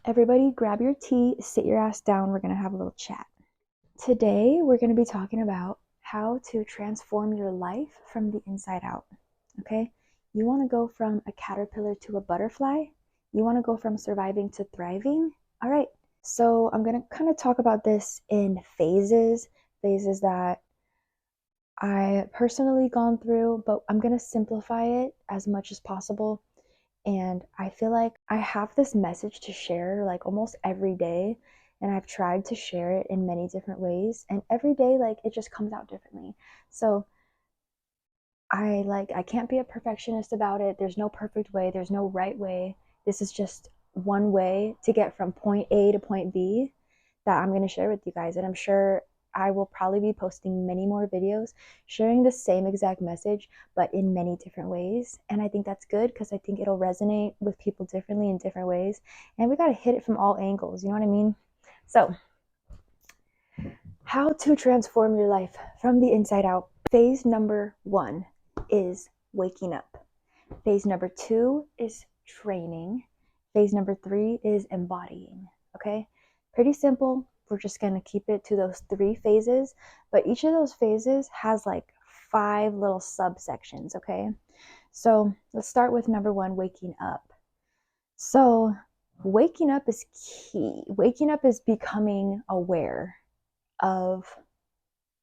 Everybody grab your tea, sit your ass down, we're gonna have a little chat. Today, we're gonna be talking about how to transform your life from the inside out, okay? You wanna go from a caterpillar to a butterfly? You wanna go from surviving to thriving? All right, so I'm gonna kind of talk about this in phases that I personally gone through, but I'm gonna simplify it as much as possible. And I feel like I have this message to share like almost every day. And I've tried to share it in many different ways. And every day, like it just comes out differently. So I can't be a perfectionist about it. There's no perfect way, there's no right way. This is just one way to get from point A to point B that I'm going to share with you guys. And I'm sure I will probably be posting many more videos sharing the same exact message, but in many different ways. And I think that's good because I think it'll resonate with people differently in different ways. And we got to hit it from all angles. You know what I mean? So, how to transform your life from the inside out. Phase number 1 is waking up. Phase number 2 is training. Phase number 3 is embodying. Okay? Pretty simple. We're just going to keep it to those 3 phases, but each of those phases has like 5 little subsections, okay? So let's start with number 1, waking up. So waking up is key. Waking up is becoming aware of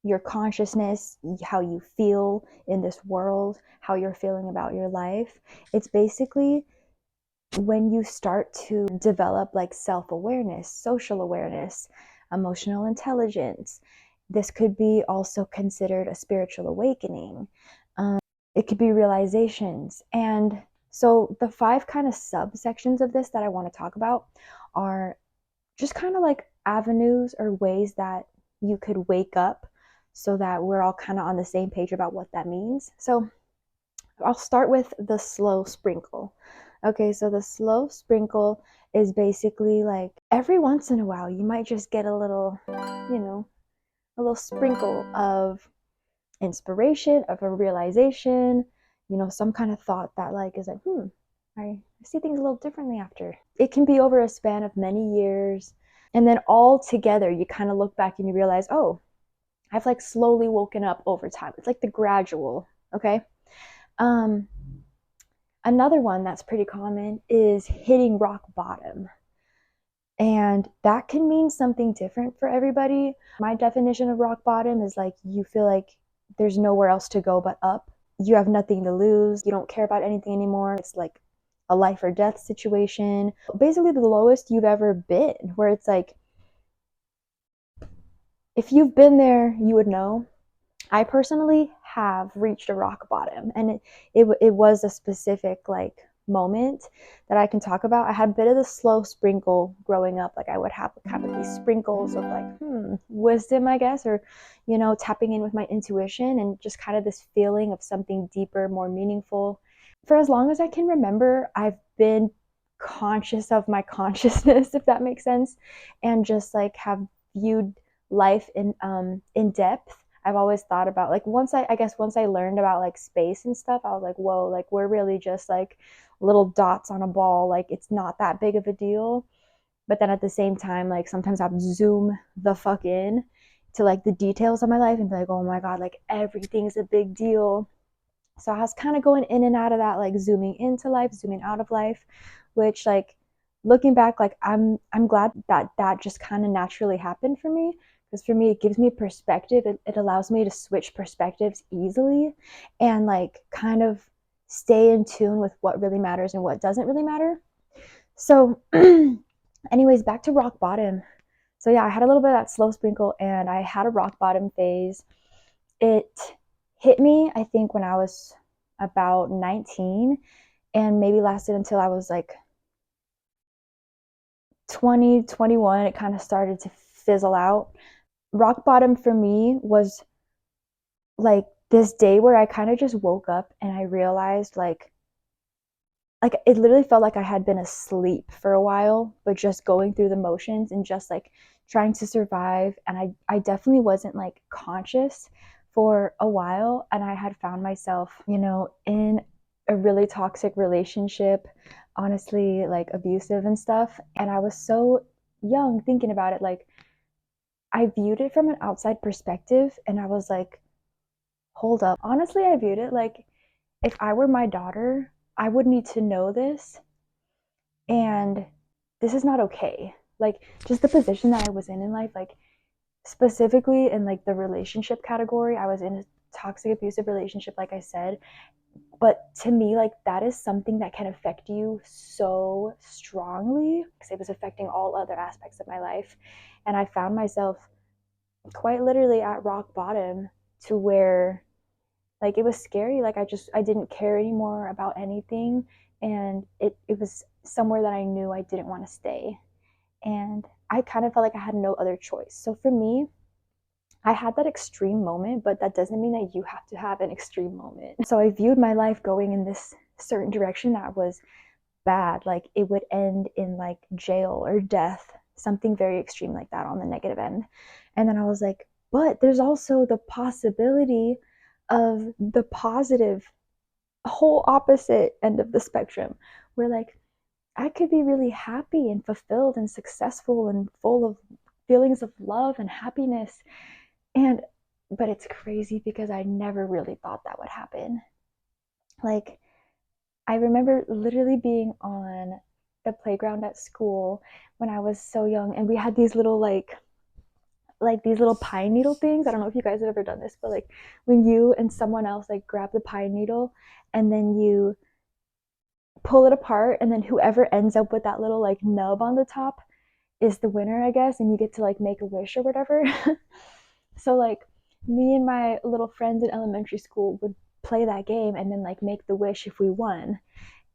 your consciousness, how you feel in this world, how you're feeling about your life. It's basically when you start to develop like self-awareness, social awareness, emotional intelligence. This could be also considered a spiritual awakening. It could be realizations. And so the 5 kind of subsections of this that I want to talk about are just kind of like avenues or ways that you could wake up so that we're all kind of on the same page about what that means. So I'll start with the slow sprinkle. Okay, so the slow sprinkle is basically like every once in a while you might just get a little, a little sprinkle of inspiration, of a realization, some kind of thought that like is like, I see things a little differently after. It can be over a span of many years. And then all together, you kind of look back and you realize, oh, I've like slowly woken up over time. It's like the gradual, okay? Another one that's pretty common is hitting rock bottom. And that can mean something different for everybody. My definition of rock bottom is like you feel like there's nowhere else to go but up. You have nothing to lose. You don't care about anything anymore. It's like a life or death situation. Basically the lowest you've ever been, where it's like, if you've been there, you would know. I personally have reached a rock bottom, and it was a specific like moment that I can talk about. I had a bit of the slow sprinkle growing up. Like I would have kind of these sprinkles of like wisdom, I guess, or tapping in with my intuition and just kind of this feeling of something deeper, more meaningful. For as long as I can remember, I've been conscious of my consciousness, if that makes sense, and just like have viewed life in depth. I've always thought about like once I learned about like space and stuff, I was like, whoa, like we're really just like little dots on a ball. Like it's not that big of a deal. But then at the same time, like sometimes I'll zoom the fuck in to like the details of my life and be like, oh my God, like everything's a big deal. So I was kind of going in and out of that, like zooming into life, zooming out of life, which like looking back, like I'm glad that just kind of naturally happened for me. Because for me, it gives me perspective. It allows me to switch perspectives easily and like kind of stay in tune with what really matters and what doesn't really matter. So anyways, back to rock bottom. So yeah, I had a little bit of that slow sprinkle and I had a rock bottom phase. It hit me, I think, when I was about 19 and maybe lasted until I was like 20, 21. It kind of started to fizzle out. Rock bottom for me was like this day where I kind of just woke up and I realized like it literally felt like I had been asleep for a while, but just going through the motions and just like trying to survive. And I definitely wasn't like conscious for a while. And I had found myself, in a really toxic relationship. honestly like abusive and stuff. And I was so young thinking about it. Like, I viewed it from an outside perspective and I was like, hold up. Honestly, I viewed it like if I were my daughter, I would need to know this, and this is not okay. Like, just the position that I was in life, like specifically in like the relationship category, I was in a toxic abusive relationship, like I said. But to me, like, that is something that can affect you so strongly because it was affecting all other aspects of my life. And I found myself quite literally at rock bottom, to where like it was scary. Like, I didn't care anymore about anything, and it was somewhere that I knew I didn't want to stay. And I kind of felt like I had no other choice. So for me, I had that extreme moment, but that doesn't mean that you have to have an extreme moment. So I viewed my life going in this certain direction that was bad. Like, it would end in like jail or death, something very extreme like that on the negative end. And then I was like, but there's also the possibility of the positive, whole opposite end of the spectrum, where like I could be really happy and fulfilled and successful and full of feelings of love and happiness. And but it's crazy because I never really thought that would happen. Like, I remember literally being on the playground at school when I was so young, and we had these little like these little pine needle things. I don't know if you guys have ever done this, but like when you and someone else like grab the pine needle and then you pull it apart, and then whoever ends up with that little like nub on the top is the winner, I guess, and you get to like make a wish or whatever. So like me and my little friends in elementary school would play that game and then like make the wish if we won.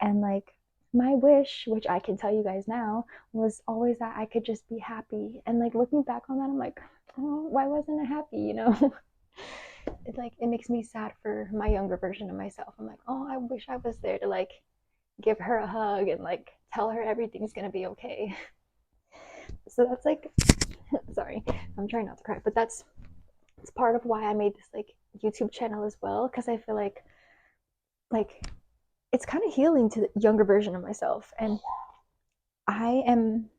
And like my wish, which I can tell you guys now, was always that I could just be happy. And like looking back on that, I'm like, oh, why wasn't I happy? You know, it like it makes me sad for my younger version of myself. I'm like, oh, I wish I was there to like give her a hug and like tell her everything's gonna be okay. So that's like, sorry, I'm trying not to cry, but that's it's part of why I made this like YouTube channel as well, because I feel like it's kind of healing to the younger version of myself, and I am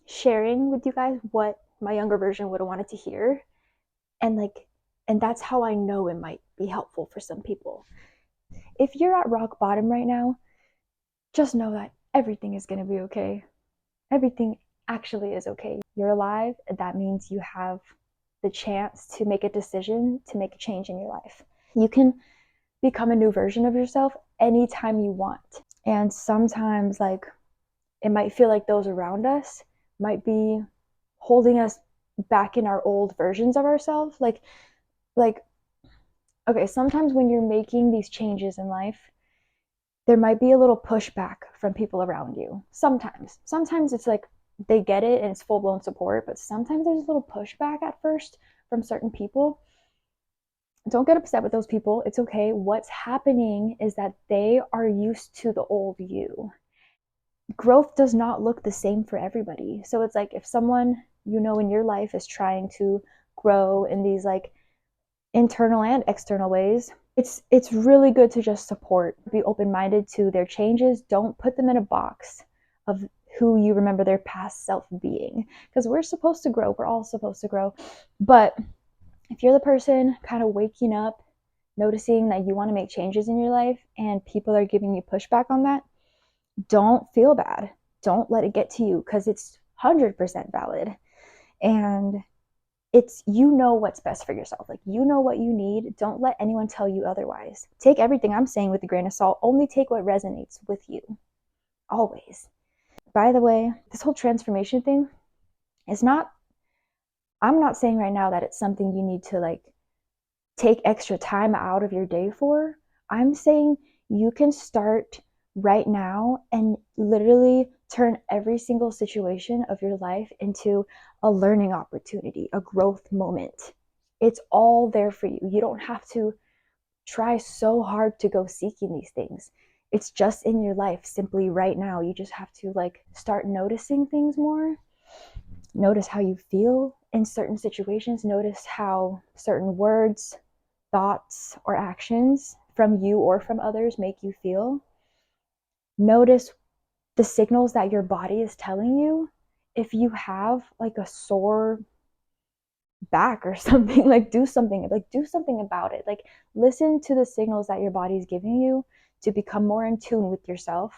sharing with you guys what my younger version would have wanted to hear, and like, and that's how I know it might be helpful for some people. If you're at rock bottom right now, just know that everything is going to be okay. Everything actually is okay. You're alive. That means you have the chance to make a decision, to make a change in your life. You can become a new version of yourself anytime you want. And sometimes, like, it might feel like those around us might be holding us back in our old versions of ourselves. Like, okay, sometimes when you're making these changes in life, there might be a little pushback from people around you. Sometimes it's like they get it and it's full blown support, but sometimes there's a little pushback at first from certain people. Don't get upset with those people. It's okay. What's happening is that they are used to the old you. Growth does not look the same for everybody. So it's like if someone you know in your life is trying to grow in these like internal and external ways, it's really good to just support, be open-minded to their changes. Don't put them in a box of who you remember their past self being, because we're supposed to grow. We're all supposed to grow. But if you're the person kind of waking up, noticing that you want to make changes in your life and people are giving you pushback on that, don't feel bad. Don't let it get to you, because it's 100% valid. And it's, you know what's best for yourself. Like, you know what you need. Don't let anyone tell you otherwise. Take everything I'm saying with a grain of salt. Only take what resonates with you. Always. By the way, this whole transformation thing is not, I'm not saying right now that it's something you need to like take extra time out of your day for. I'm saying you can start right now and literally turn every single situation of your life into a learning opportunity, a growth moment. It's all there for you. You don't have to try so hard to go seeking these things. It's just in your life simply right now. You just have to like start noticing things more. Notice how you feel in certain situations. Notice how certain words, thoughts, or actions from you or from others make you feel. Notice the signals that your body is telling you. If you have like a sore back or something, like do something about it. Like listen to the signals that your body is giving you to become more in tune with yourself,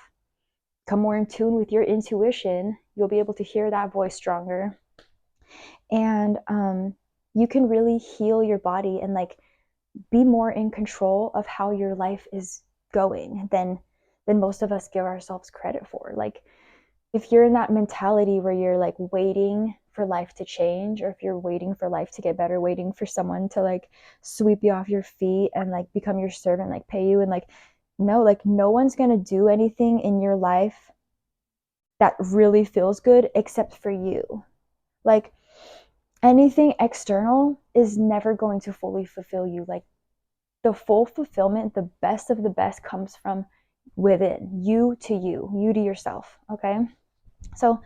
come more in tune with your intuition. You'll be able to hear that voice stronger, and you can really heal your body and like be more in control of how your life is going than most of us give ourselves credit for. Like if you're in that mentality where you're like waiting for life to change, or if you're waiting for life to get better, waiting for someone to like sweep you off your feet and like become your servant, like pay you, and like no one's going to do anything in your life that really feels good except for you. Like anything external is never going to fully fulfill you. Like the full fulfillment, the best of the best comes from within, you to yourself. Okay. So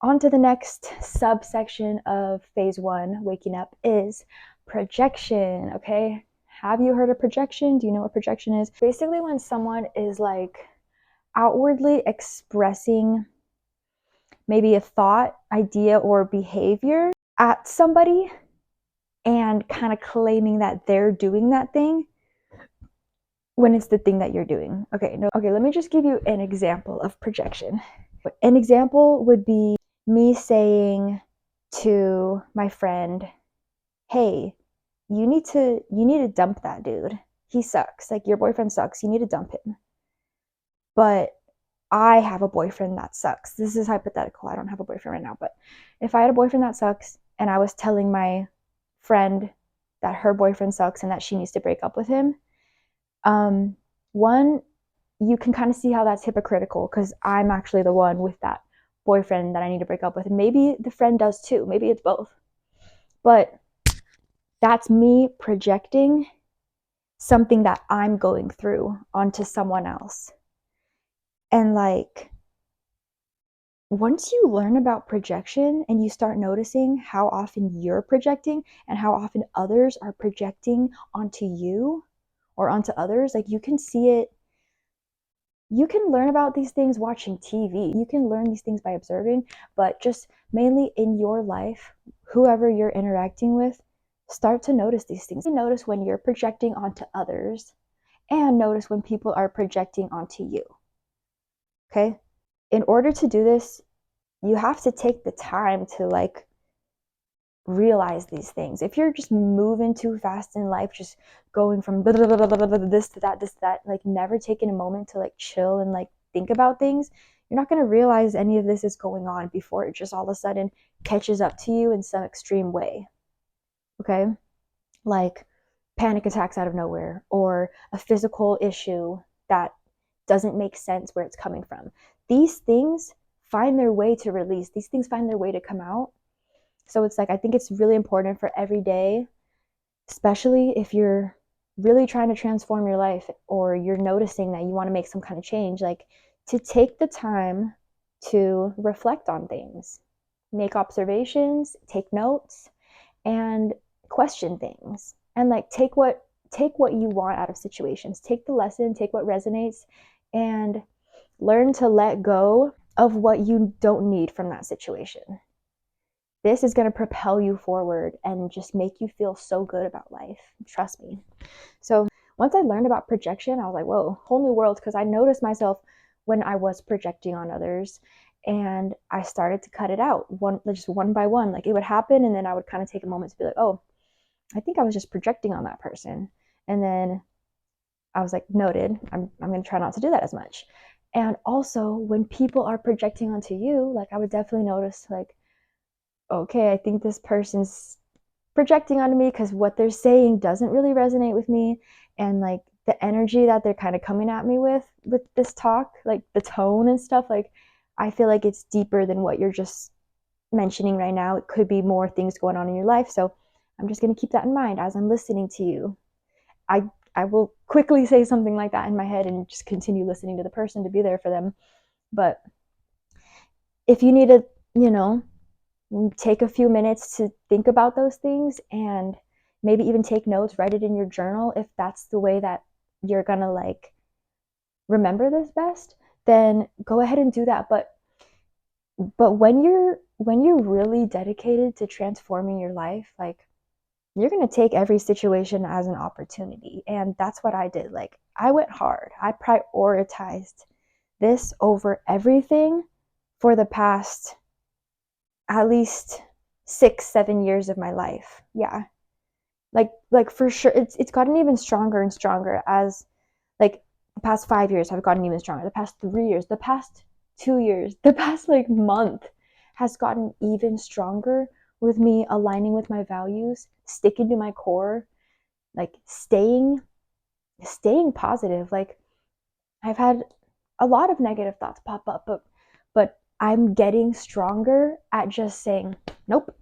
on to the next subsection of phase 1, waking up, is projection. Okay. Have you heard of projection? Do you know what projection is? Basically, when someone is like outwardly expressing maybe a thought, idea, or behavior at somebody and kind of claiming that they're doing that thing when it's the thing that you're doing. Okay, let me just give you an example of projection. An example would be me saying to my friend, "Hey, you need to dump that dude. He sucks. Like your boyfriend sucks. You need to dump him." But I have a boyfriend that sucks. This is hypothetical. I don't have a boyfriend right now, but if I had a boyfriend that sucks and I was telling my friend that her boyfriend sucks and that she needs to break up with him, one, you can kind of see how that's hypocritical because I'm actually the one with that boyfriend that I need to break up with. And maybe the friend does too. Maybe it's both. But that's me projecting something that I'm going through onto someone else. And like, once you learn about projection and you start noticing how often you're projecting and how often others are projecting onto you or onto others, like you can see it. You can learn about these things watching TV. You can learn these things by observing, but just mainly in your life, whoever you're interacting with, start to notice these things. Notice when you're projecting onto others and notice when people are projecting onto you. Okay? In order to do this, you have to take the time to like realize these things. If you're just moving too fast in life, just going from this to that, like never taking a moment to like chill and like think about things, you're not going to realize any of this is going on before it just all of a sudden catches up to you in some extreme way. Okay? Like panic attacks out of nowhere, or a physical issue that doesn't make sense where it's coming from. These things find their way to release. These things find their way to come out. So it's like, I think it's really important for every day, especially if you're really trying to transform your life or you're noticing that you want to make some kind of change, like to take the time to reflect on things, make observations, take notes, and question things. And like take what you want out of situations. Take the lesson, take what resonates, and learn to let go of what you don't need from that situation. This is going to propel you forward and just make you feel so good about life. Trust me. So once I learned about projection, I was like, whoa, whole new world, because I noticed myself when I was projecting on others, and I started to cut it out just one by one. Like it would happen, and then I would kind of take a moment to be like, oh, I think I was just projecting on that person. And then I was like, noted, I'm going to try not to do that as much. And also when people are projecting onto you, like I would definitely notice like, okay, I think this person's projecting onto me because what they're saying doesn't really resonate with me. And like the energy that they're kind of coming at me with this talk, like the tone and stuff, like I feel like it's deeper than what you're just mentioning right now. It could be more things going on in your life. So I'm just going to keep that in mind as I'm listening to you. I will quickly say something like that in my head and just continue listening to the person to be there for them. But if you need to, take a few minutes to think about those things and maybe even take notes, write it in your journal if that's the way that you're gonna like remember this best, then go ahead and do that. But when you're really dedicated to transforming your life, like, you're going to take every situation as an opportunity. And that's what I did. Like, I went hard. I prioritized this over everything for the past at least 6-7 years of my life. Yeah. Like for sure, it's gotten even stronger and stronger as, like, the past 5 years have gotten even stronger. The past 3 years, the past 2 years, the past like month has gotten even stronger with me aligning with my values, sticking to my core, like staying positive. Like, I've had a lot of negative thoughts pop up, but I'm getting stronger at just saying, nope,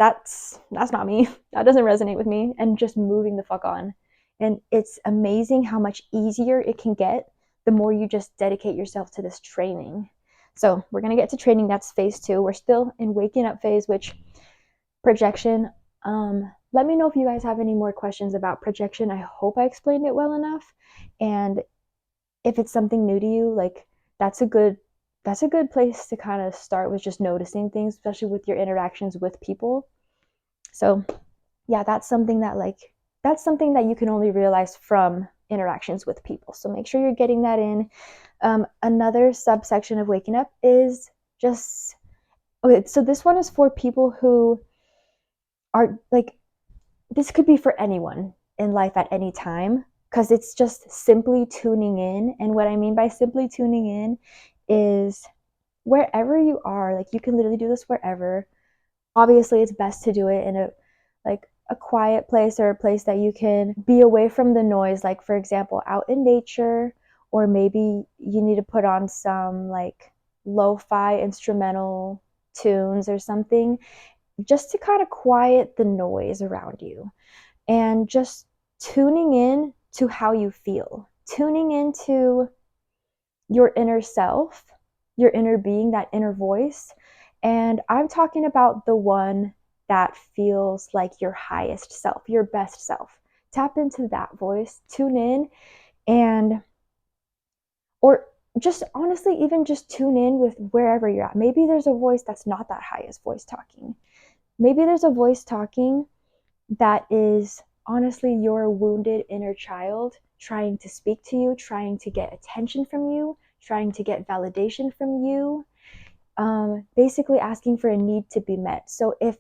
that's not me. That doesn't resonate with me, and just moving the fuck on. And it's amazing how much easier it can get the more you just dedicate yourself to this training. So we're going to get to training. That's phase 2. We're still in waking up phase, which projection. Let me know if you guys have any more questions about projection. I hope I explained it well enough. And if it's something new to you, like, that's a good place to kind of start with, just noticing things, especially with your interactions with people. So yeah, that's something that you can only realize from interactions with people. So make sure you're getting that in. Another subsection of waking up is just, okay, so this one is for people who are like, this could be for anyone in life at any time, because it's just simply tuning in. And what I mean by simply tuning in is wherever you are, like, you can literally do this wherever. Obviously, it's best to do it in a quiet place, or a place that you can be away from the noise, like, for example, out in nature, or maybe you need to put on some like lo-fi instrumental tunes or something, just to kind of quiet the noise around you, and just tuning in to how you feel, tuning into your inner self, your inner being, that inner voice. And I'm talking about the one that feels like your highest self, your best self. Tap into that voice, tune in, and, or just honestly, even just tune in with wherever you're at. Maybe there's a voice that's not that highest voice talking. Maybe there's a voice talking that is honestly your wounded inner child trying to speak to you, trying to get attention from you, trying to get validation from you, basically asking for a need to be met. So if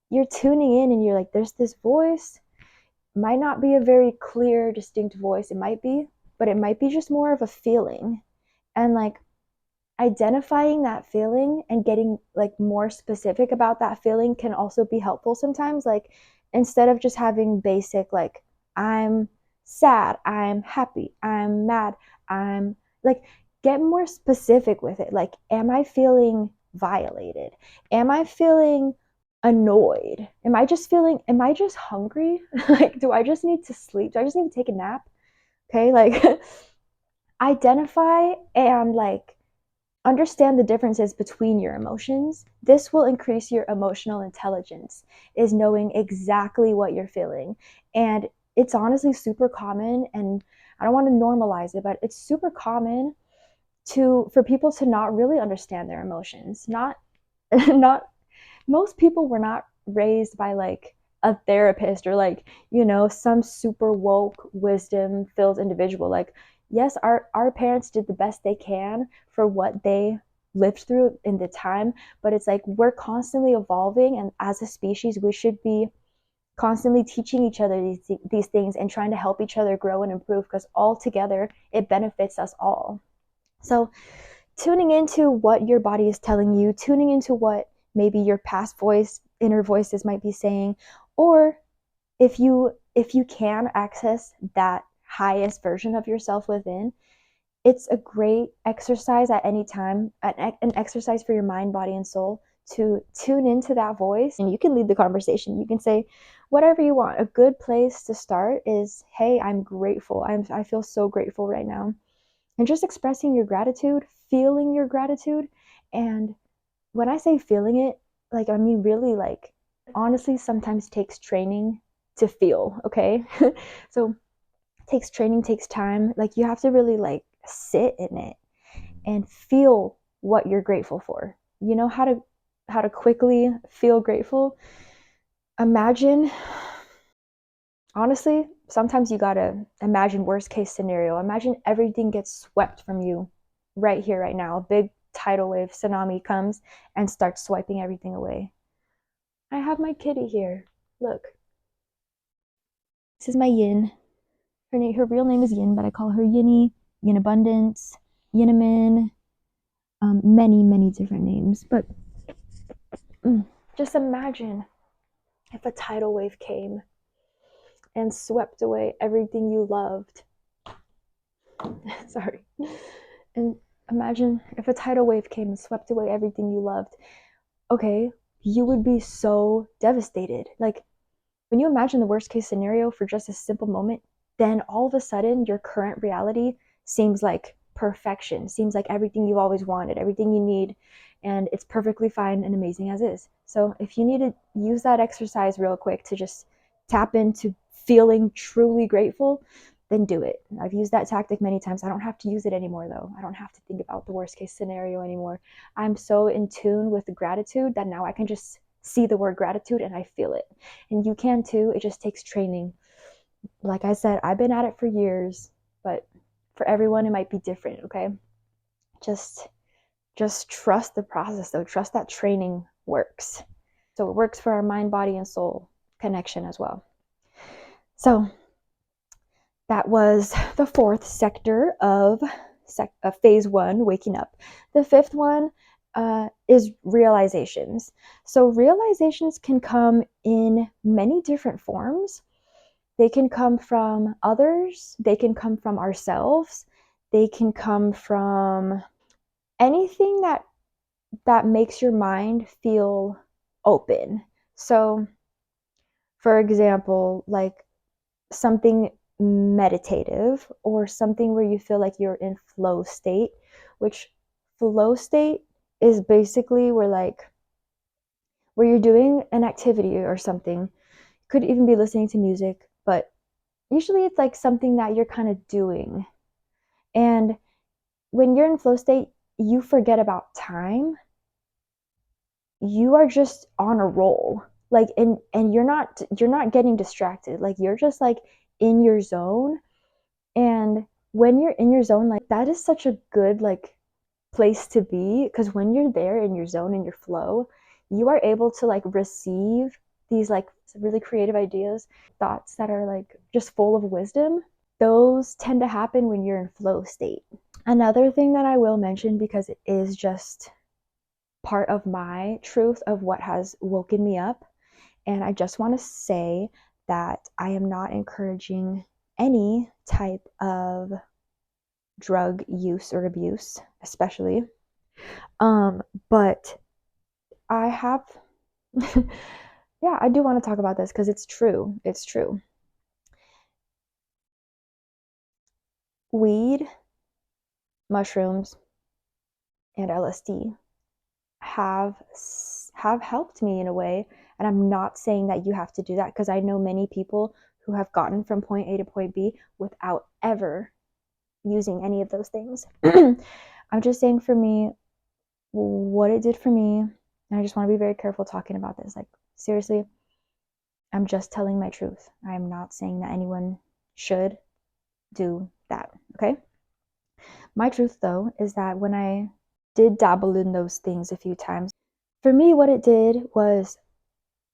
you're tuning in and you're like, there's this voice, might not be a very clear, distinct voice, it might be, but it might be just more of a feeling. And like, identifying that feeling and getting like more specific about that feeling can also be helpful sometimes. Like, instead of just having basic, like, I'm sad, I'm happy, I'm mad, I'm like, get more specific with it. Like, am I feeling violated? Am I feeling annoyed? Am I just hungry? Like, do I just need to sleep? Do I just need to take a nap? Okay, like, identify and like understand the differences between your emotions. This will increase your emotional intelligence, is knowing exactly what you're feeling. And it's honestly super common, and I don't want to normalize it, but it's super common for people to not really understand their emotions. Not not most people were not raised by like a therapist, or like, some super woke wisdom filled individual. Like, yes, our parents did the best they can for what they lived through in the time, but it's like, we're constantly evolving, and as a species we should be constantly teaching each other these things and trying to help each other grow and improve, because all together it benefits us all. So tuning into what your body is telling you, tuning into what maybe your past inner voices might be saying, or if you can access that highest version of yourself within, it's a great exercise at any time, an exercise for your mind, body, and soul, to tune into that voice. And you can lead the conversation. You can say whatever you want. A good place to start is, hey, I'm grateful. I feel so grateful right now. And just expressing your gratitude, feeling your gratitude. And when I say feeling it, like, I mean really, like, honestly sometimes takes training to feel, okay? So takes training, takes time. Like, you have to really like sit in it. and feel what you're grateful for. You know how to quickly feel grateful? Imagine, honestly, sometimes you gotta imagine worst case scenario. Imagine everything gets swept from you right here, right now. A big tidal wave tsunami comes and starts swiping everything away. I have my kitty here. Look. This is my yin. Her real name is Yin, but I call her Yinny, Yin Abundance, Yinamin, many, many different names. But just imagine if a tidal wave came and swept away everything you loved. Sorry. And imagine if a tidal wave came and swept away everything you loved. Okay, you would be so devastated. Like, when you imagine the worst case scenario for just a simple moment, then all of a sudden your current reality seems like perfection, seems like everything you've always wanted, everything you need, and it's perfectly fine and amazing as is. So if you need to use that exercise real quick to just tap into feeling truly grateful, then do it. I've used that tactic many times. I don't have to use it anymore though. I don't have to think about the worst case scenario anymore. I'm so in tune with the gratitude that now I can just see the word gratitude and I feel it. And you can too. It just takes training. Like I said, I've been at it for years, but for everyone it might be different, okay? Just trust the process though. Trust that training works. So it works for our mind, body, and soul connection as well. So that was the fourth sector of phase one, waking up. The fifth one is realizations. So realizations can come in many different forms. They can come from others, they can come from ourselves, they can come from anything that makes your mind feel open. So, for example, like something meditative or something where you feel like you're in flow state, which flow state is basically where you're doing an activity or something. Could even be listening to music, but usually it's like something that you're kind of doing. And when you're in flow state, you forget about time. You are just on a roll. Like and you're not getting distracted. Like you're just like in your zone. And when you're in your zone, like that is such a good like place to be, because when you're there in your zone, in your flow, you are able to like receive these like really creative ideas, thoughts that are like just full of wisdom. Those tend to happen when you're in flow state. Another thing that I will mention, because it is just part of my truth of what has woken me up, and I just want to say that I am not encouraging any type of drug use or abuse, especially. But I have, yeah, I do want to talk about this because it's true. It's true. Weed, mushrooms, and LSD have helped me in a way, and I'm not saying that you have to do that, because I know many people who have gotten from point A to point B without ever using any of those things. I'm just saying, for me, what it did for me, and I just want to be very careful talking about this. Like, seriously, I'm just telling my truth. I'm not saying that anyone should do that, okay? My truth, though, is that when I did dabble in those things a few times, for me, what it did was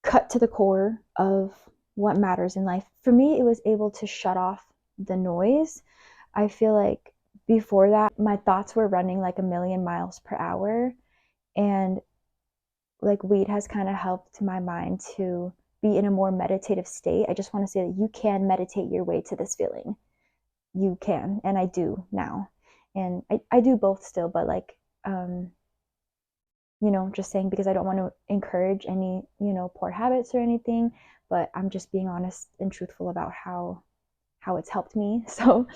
cut to the core of what matters in life. For me, it was able to shut off the noise. I feel like before that, my thoughts were running like a million miles per hour. And like weed has kind of helped my mind to be in a more meditative state. I just want to say that you can meditate your way to this feeling. You can, and I do now. And I do both still, but like, just saying, because I don't want to encourage any, poor habits or anything, but I'm just being honest and truthful about how it's helped me. So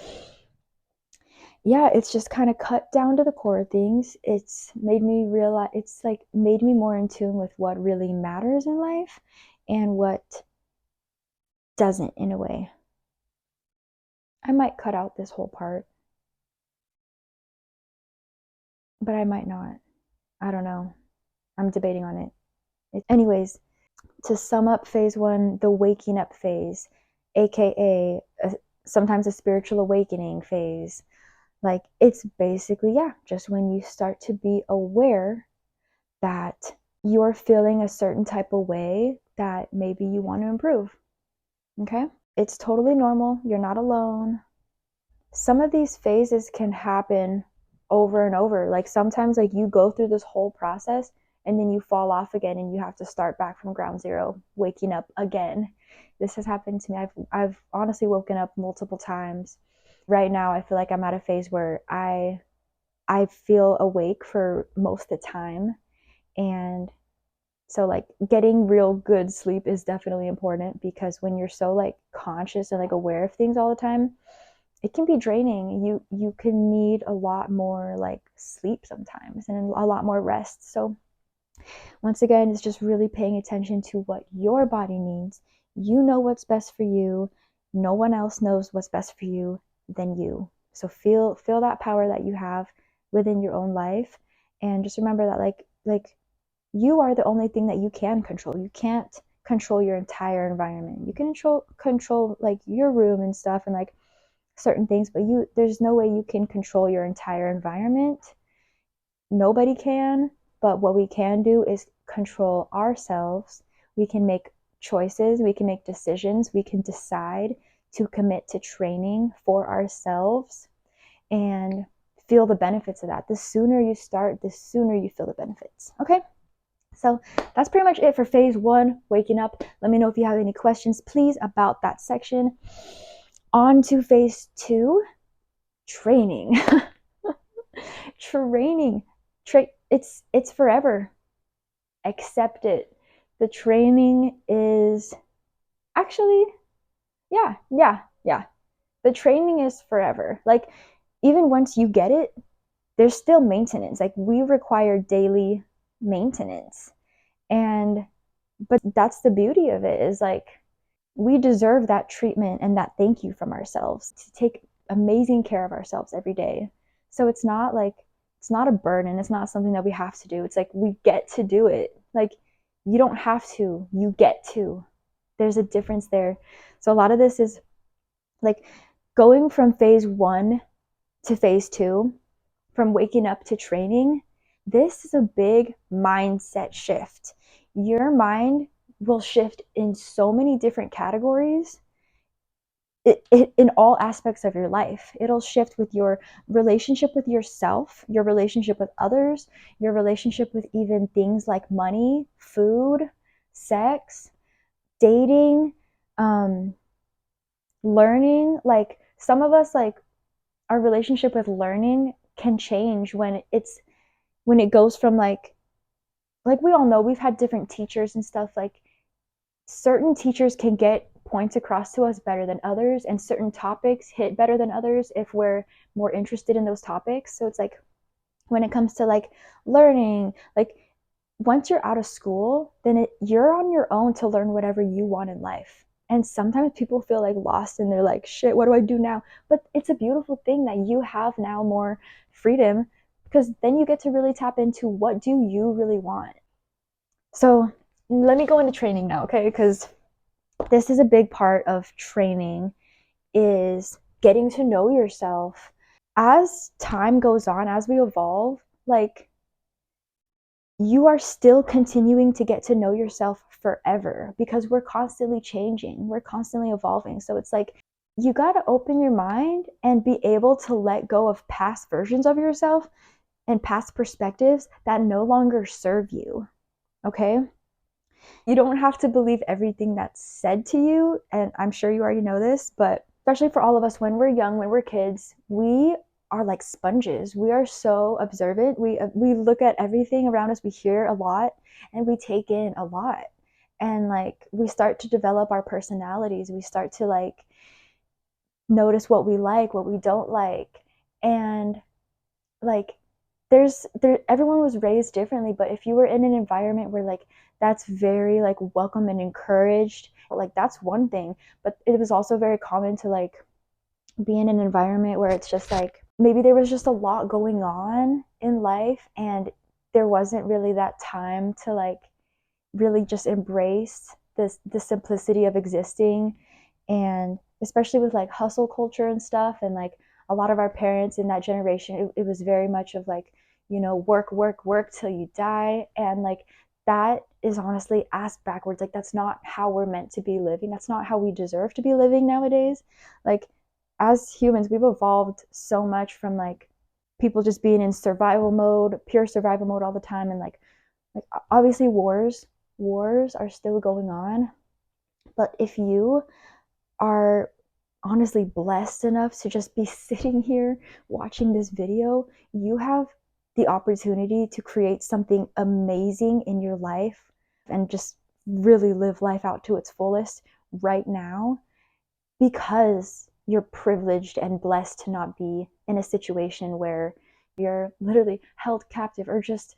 yeah, it's just kind of cut down to the core of things. It's made me realize, it's like made me more in tune with what really matters in life and what doesn't, in a way. I might cut out this whole part. but I might not. I don't know. I'm debating on it. Anyways, to sum up phase 1, the waking up phase, aka sometimes a spiritual awakening phase, like it's basically, yeah, just when you start to be aware that you're feeling a certain type of way that maybe you want to improve. Okay? It's totally normal. You're not alone. Some of these phases can happen over and over. Like sometimes like you go through this whole process and then you fall off again and you have to start back from ground zero, waking up again. This has happened to me. I've honestly woken up multiple times. Right now I feel like I'm at a phase where I feel awake for most of the time. And so like getting real good sleep is definitely important, because when you're so like conscious and like aware of things all the time, it can be draining. You can need a lot more like sleep sometimes and a lot more rest. So once again, it's just really paying attention to what your body needs. You know what's best for you. No one else knows what's best for you than you. So feel that power that you have within your own life, and just remember that like you are the only thing that you can control. You can't control your entire environment. You can control like your room and stuff and like certain things, but there's no way you can control your entire environment. Nobody can, but what we can do is control ourselves. We can make choices, we can make decisions, we can decide to commit to training for ourselves and feel the benefits of that. The sooner you start, the sooner you feel the benefits. Okay? So that's pretty much it for phase 1, waking up. Let me know if you have any questions, please, about that section. On to phase 2, training. Training. It's forever. Accept it. The training is actually, yeah. The training is forever. Like, even once you get it, there's still maintenance. Like, we require daily maintenance. But that's the beauty of it, is like we deserve that treatment and that thank you from ourselves, to take amazing care of ourselves every day. So it's not a burden. It's not something that we have to do. It's like we get to do it. Like, you don't have to, you get to. There's a difference there. So a lot of this is like going from phase 1 to phase 2, from waking up to training. This is a big mindset shift. Your mind will shift in so many different categories, in all aspects of your life. It'll shift with your relationship with yourself, your relationship with others, your relationship with even things like money, food, sex, dating, learning. Like, some of us, like, our relationship with learning can change when it goes from like we all know, we've had different teachers and stuff. Like, certain teachers can get points across to us better than others, and certain topics hit better than others if we're more interested in those topics. So it's like, when it comes to like learning, like once you're out of school, then you're on your own to learn whatever you want in life. And sometimes people feel like lost and they're like, shit, what do I do now? But it's a beautiful thing that you have now more freedom, because then you get to really tap into what do you really want. So let me go into training now, okay? Because this is a big part of training, is getting to know yourself. As time goes on, as we evolve, like, you are still continuing to get to know yourself forever, because we're constantly changing, we're constantly evolving. So it's like, you got to open your mind and be able to let go of past versions of yourself and past perspectives that no longer serve you. Okay? You don't have to believe everything that's said to you, and I'm sure you already know this, but especially for all of us, when we're young, when we're kids, we are like sponges. We are so observant. We look at everything around us, we hear a lot, and we take in a lot. And like, we start to develop our personalities. We start to like notice what we like, what we don't like. And like, everyone was raised differently, but if you were in an environment where like that's very like welcome and encouraged, like, that's one thing. But it was also very common to like be in an environment where it's just like, maybe there was just a lot going on in life, and there wasn't really that time to like really just embrace the simplicity of existing. And especially with like hustle culture and stuff, and like a lot of our parents in that generation, it was very much of like, you know, work work work till you die. And like that is honestly ass backwards. Like that's not how we're meant to be living. That's not how we deserve to be living nowadays. Like as humans, we've evolved so much from like people just being in survival mode, pure survival mode all the time. And like obviously wars are still going on, but if you are honestly blessed enough to just be sitting here watching this video, you have the opportunity to create something amazing in your life and just really live life out to its fullest right now, because you're privileged and blessed to not be in a situation where you're literally held captive or just,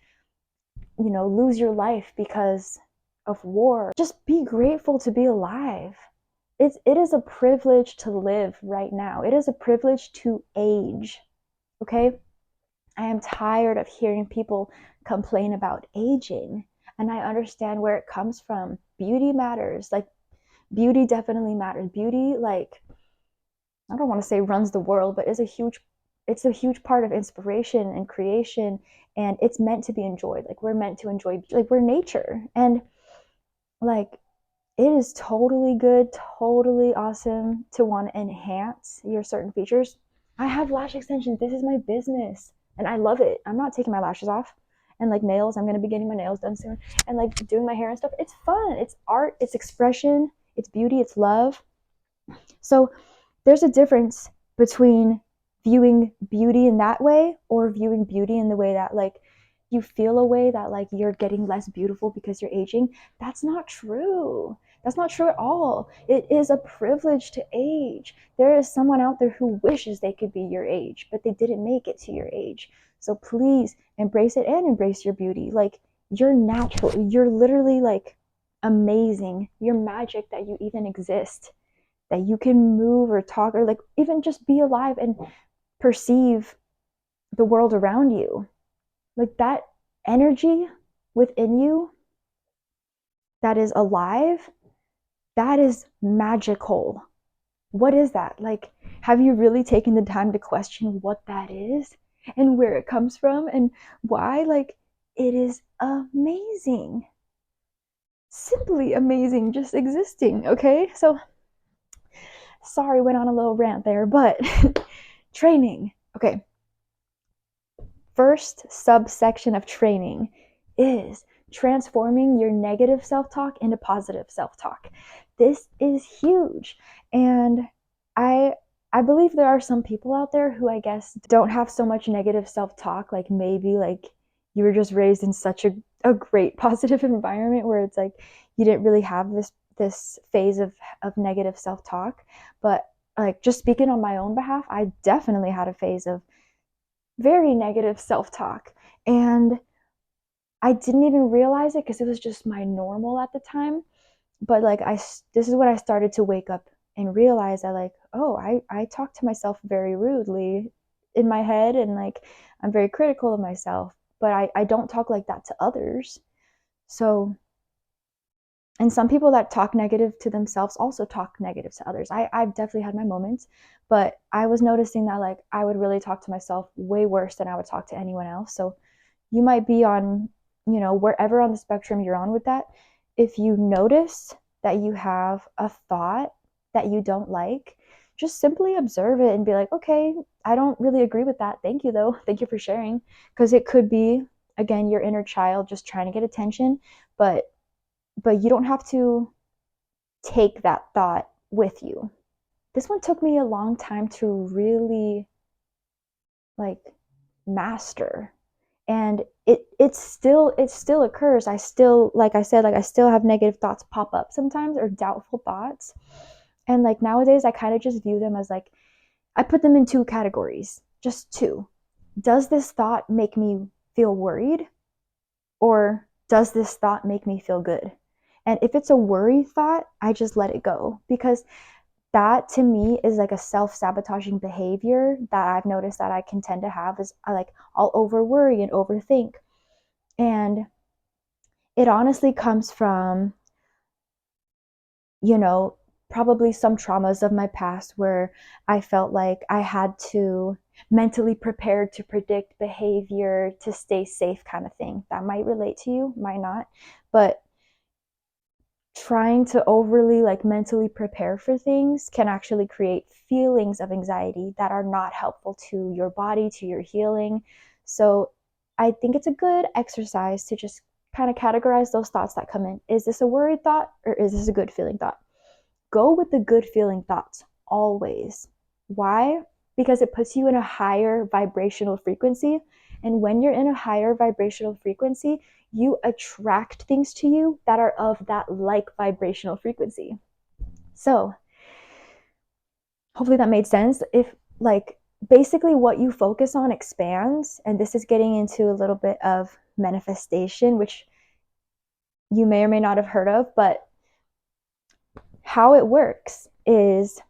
you know, lose your life because of war. Just be grateful to be alive. It is a privilege to live right now. It is a privilege to age. Okay? I am tired of hearing people complain about aging, and I understand where it comes from. Beauty matters. Like beauty definitely matters. Beauty, like, I don't want to say runs the world, but it's a huge part of inspiration and creation, and it's meant to be enjoyed. Like we're meant to enjoy, like we're nature. And like it is totally good, totally awesome to want to enhance your certain features. I have lash extensions. This is my business and I love it. I'm not taking my lashes off. And like nails, I'm going to be getting my nails done soon. And like doing my hair and stuff. It's fun. It's art, it's expression, it's beauty, it's love. So there's a difference between viewing beauty in that way or viewing beauty in the way that like you feel a way that like you're getting less beautiful because you're aging. That's not true. That's not true at all. It is a privilege to age. There is someone out there who wishes they could be your age, but they didn't make it to your age. So please embrace it and embrace your beauty. Like you're natural. You're literally like amazing. You're magic that you even exist, that you can move or talk or like even just be alive and perceive the world around you. Like that energy within you that is alive, that is magical. What is that? Like, have you really taken the time to question what that is and where it comes from and why? Like, it is amazing. Simply amazing just existing, okay? So, sorry, went on a little rant there, but training. Okay. First subsection of training is transforming your negative self-talk into positive self-talk. This is huge. And I I believe there are some people out there who I guess don't have so much negative self-talk. Like maybe like you were just raised in such a great positive environment where it's like you didn't really have this phase of negative self-talk. But like just speaking on my own behalf, I definitely had a phase of very negative self-talk, and I didn't even realize it because it was just my normal at the time. But like this is when I started to wake up and realize that like, oh, I talk to myself very rudely in my head, and like I'm very critical of myself, but I don't talk like that to others. So, and some people that talk negative to themselves also talk negative to others. I've definitely had my moments, but I was noticing that like I would really talk to myself way worse than I would talk to anyone else. So you might be on, you know, wherever on the spectrum you're on with that. If you notice that you have a thought that you don't like, just simply observe it and be like, okay, I don't really agree with that. Thank you though. Thank you for sharing. Because it could be, again, your inner child just trying to get attention, but you don't have to take that thought with you. This one took me a long time to really like master. And it still occurs. I still, like I said, like I still have negative thoughts pop up sometimes, or doubtful thoughts. And like nowadays I kind of just view them as like, I put them in two categories, just two. Does this thought make me feel worried, or does this thought make me feel good? And if it's a worry thought, I just let it go, because that to me is like a self-sabotaging behavior that I've noticed that I can tend to have, is I'll over worry and overthink. And it honestly comes from, you know, probably some traumas of my past where I felt like I had to mentally prepare to predict behavior to stay safe, kind of thing. That might relate to you, might not. But trying to overly like mentally prepare for things can actually create feelings of anxiety that are not helpful to your body, to your healing. So I think it's a good exercise to just kind of categorize those thoughts that come in. Is this a worried thought or is this a good feeling thought? Go with the good feeling thoughts always. Why? Because it puts you in a higher vibrational frequency. And when you're in a higher vibrational frequency, you attract things to you that are of that like vibrational frequency. So, hopefully that made sense. If like basically what you focus on expands, and this is getting into a little bit of manifestation, which you may or may not have heard of, but how it works is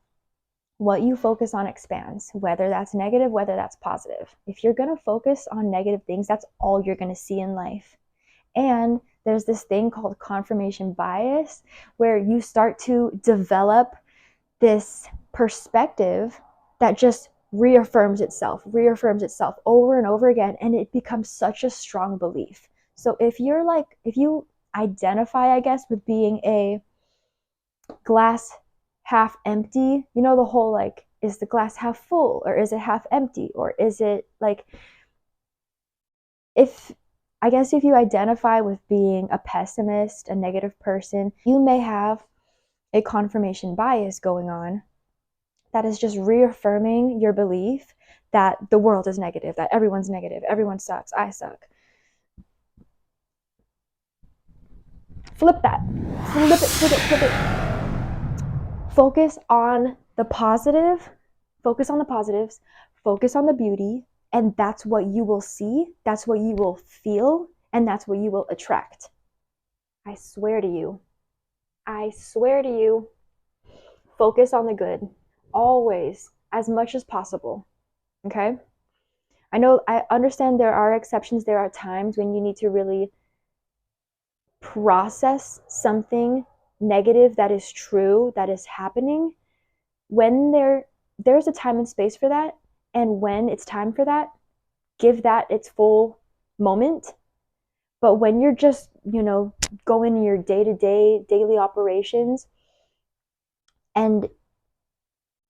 what you focus on expands, whether that's negative, whether that's positive. If you're going to focus on negative things, that's all you're going to see in life. And there's this thing called confirmation bias, where you start to develop this perspective that just reaffirms itself over and over again. And it becomes such a strong belief. So if you identify, I guess, with being a glass half empty, you know, the whole like, is the glass half full or is it half empty? Or is it like, if you identify with being a pessimist, a negative person, you may have a confirmation bias going on that is just reaffirming your belief that the world is negative, that everyone's negative, everyone sucks, I suck. Flip that. Flip it. Focus on the positive, focus on the positives, focus on the beauty, and that's what you will see, that's what you will feel, and that's what you will attract. I swear to you. Focus on the good, always, as much as possible. Okay? I understand there are exceptions, there are times when you need to really process something negative that is true, that is happening. When there's a time and space for that, and when it's time for that, give that its full moment. But when you're just, going in your day-to-day daily operations and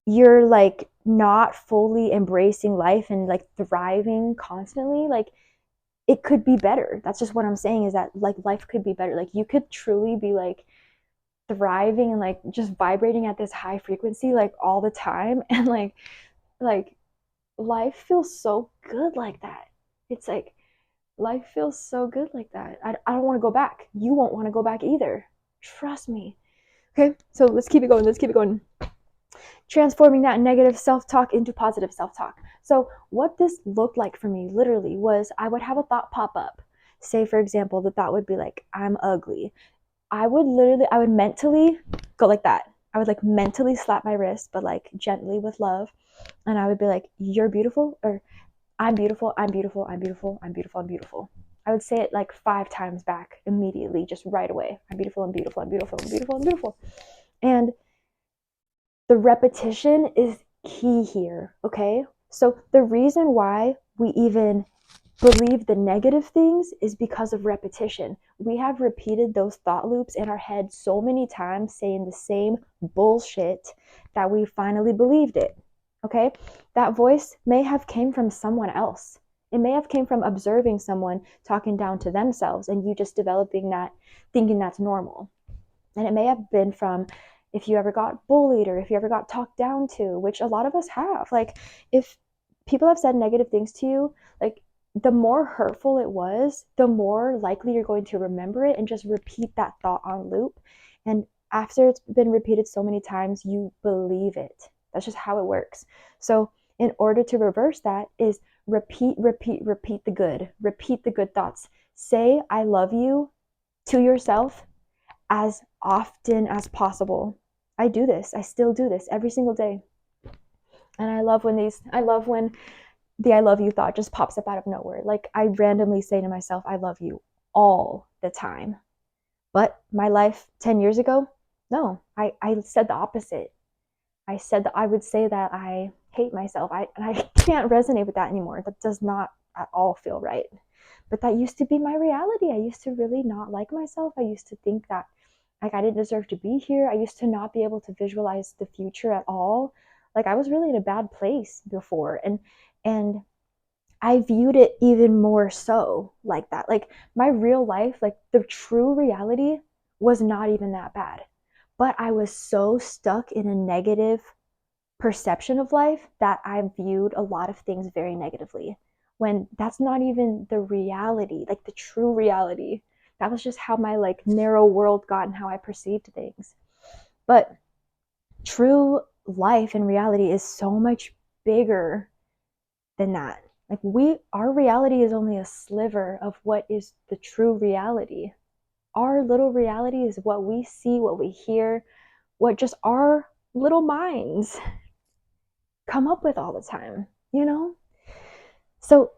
you're like not fully embracing life and like thriving constantly, like it could be better. That's just what I'm saying, is that like life could be better. Like you could truly be like thriving and like just vibrating at this high frequency like all the time, and like life feels so good like that. It's like life feels so good like that. I don't want to go back. You won't want to go back either. Trust me. Okay, so let's keep it going. Transforming that negative self-talk into positive self-talk. So what this looked like for me literally was I would have a thought pop up. Say, for example, the thought would be like, I'm ugly. I would mentally go like that. I would like mentally slap my wrist, but like gently with love. And I would be like, you're beautiful, or I'm beautiful, I'm beautiful, I'm beautiful, I'm beautiful, I'm beautiful. I would say it like 5 times back immediately, just right away. I'm beautiful, I'm beautiful, I'm beautiful, I'm beautiful, I'm beautiful. And the repetition is key here, okay? So the reason why we even believe the negative things is because of repetition. We have repeated those thought loops in our head so many times, saying the same bullshit, that we finally believed it, okay? That voice may have came from someone else. It may have came from observing someone talking down to themselves and you just developing that, thinking that's normal. And it may have been from if you ever got bullied or if you ever got talked down to, which a lot of us have. Like if people have said negative things to you, like the more hurtful it was, the more likely you're going to remember it and just repeat that thought on loop. And after it's been repeated so many times, you believe it. That's just how it works. So in order to reverse that is repeat the good. Repeat the good thoughts. Say I love you to yourself as often as possible. I do this. I still do this every single day. And I love when the I love you thought just pops up out of nowhere. Like I randomly say to myself, I love you all the time. But my life 10 years ago, no, I said the opposite. I said that I would say that I hate myself. And I can't resonate with that anymore. That does not at all feel right. But that used to be my reality. I used to really not like myself. I used to think that like I didn't deserve to be here. I used to not be able to visualize the future at all. Like I was really in a bad place before. And I viewed it even more so like that. Like my real life, like the true reality was not even that bad. But I was so stuck in a negative perception of life that I viewed a lot of things very negatively when that's not even the reality, like the true reality. That was just how my like narrow world got and how I perceived things. But true life and reality is so much bigger than that. Like our reality is only a sliver of what is the true reality. Our little reality is what we see, what we hear, what just our little minds come up with all the time, you know? So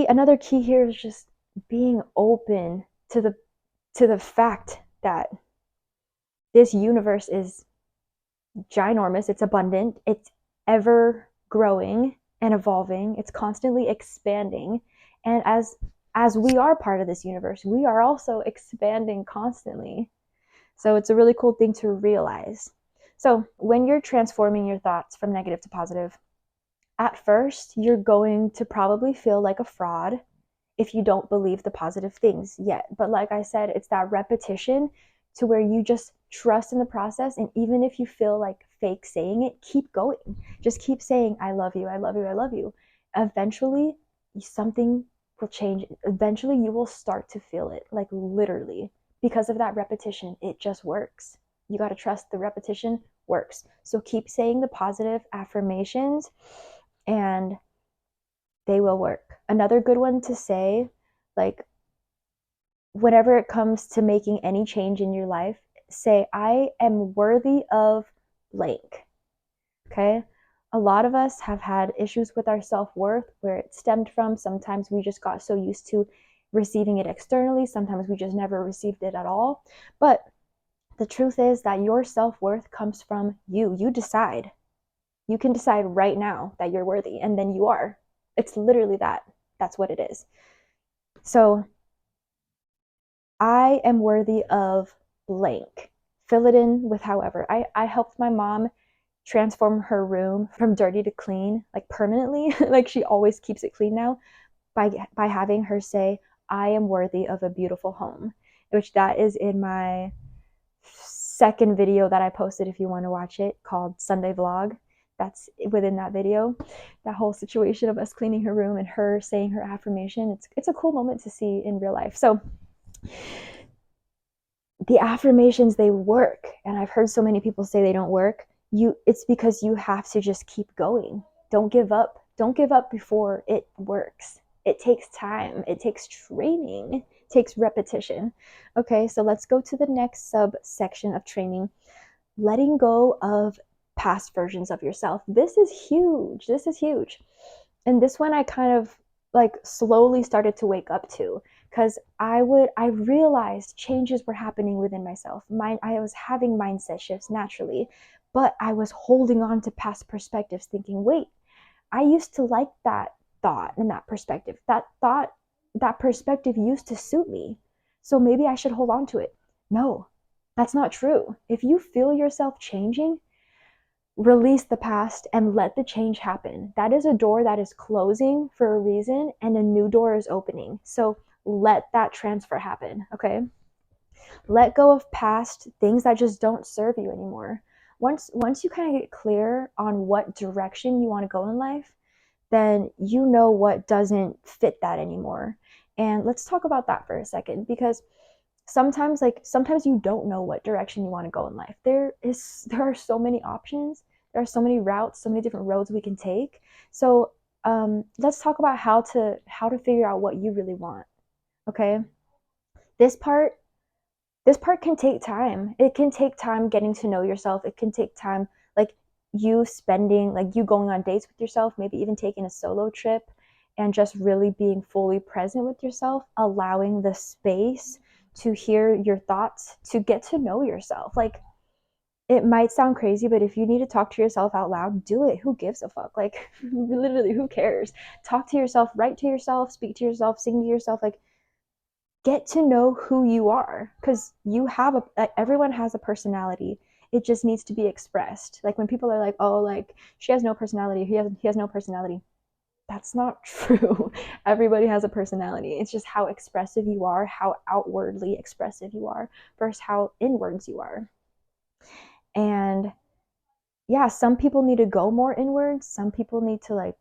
another key here is just being open to the fact that this universe is ginormous, it's abundant, it's ever growing and evolving, it's constantly expanding. And as we are part of this universe, we are also expanding constantly. So it's a really cool thing to realize. So when you're transforming your thoughts from negative to positive, at first you're going to probably feel like a fraud if you don't believe the positive things yet. But like I said, it's that repetition to where you just trust in the process. And even if you feel like fake saying it, keep going. Just keep saying, I love you, I love you, I love you. Eventually, something will change. Eventually, you will start to feel it, like literally, because of that repetition. It just works. You got to trust the repetition works. So keep saying the positive affirmations and they will work. Another good one to say, like, whenever it comes to making any change in your life, say, I am worthy of blank. Okay? A lot of us have had issues with our self worth where it stemmed from. Sometimes we just got so used to receiving it externally, sometimes we just never received it at all. But the truth is that your self worth comes from you. You decide. You can decide right now that you're worthy, and then you are. It's literally that. That's what it is. So I am worthy of blank. Fill it in with however. I helped my mom transform her room from dirty to clean, like permanently. Like she always keeps it clean now by having her say, I am worthy of a beautiful home, which that is in my second video that I posted if you want to watch it, called Sunday Vlog. That's within that video. That whole situation of us cleaning her room and her saying her affirmation, it's a cool moment to see in real life. So the affirmations, they work, and I've heard so many people say they don't work. It's because you have to just keep going. Don't give up. Don't give up before it works. It takes time, it takes training, it takes repetition. Okay, so let's go to the next subsection of training: letting go of past versions of yourself. This is huge. This is huge. And this one I kind of like slowly started to wake up to, because I realized changes were happening within myself. I was having mindset shifts naturally, but I was holding on to past perspectives thinking, wait, I used to like that thought and that perspective. That perspective used to suit me. So maybe I should hold on to it. No, that's not true. If you feel yourself changing, release the past and let the change happen. That is a door that is closing for a reason and a new door is opening. So let that transfer happen, okay? Let go of past things that just don't serve you anymore. Once you kind of get clear on what direction you want to go in life, then you know what doesn't fit that anymore. And let's talk about that for a second, because sometimes you don't know what direction you want to go in life. There are so many options, there are so many routes, so many different roads we can take. So let's talk about how to figure out what you really want. Okay, this part, this part can take time. It can take time getting to know yourself. It can take time, like you spending, like you going on dates with yourself, maybe even taking a solo trip and just really being fully present with yourself, allowing the space to hear your thoughts, to get to know yourself. Like, it might sound crazy, but if you need to talk to yourself out loud, do it. Who gives a fuck? Like, literally, who cares? Talk to yourself, write to yourself, speak to yourself, sing to yourself. Like, get to know who you are, because you have everyone has a personality. It just needs to be expressed. Like, when people are like, oh, like, she has no personality, he has no personality. That's not true. Everybody has a personality. It's just how expressive you are, how outwardly expressive you are versus how inwards you are. And yeah, some people need to go more inwards, some people need to like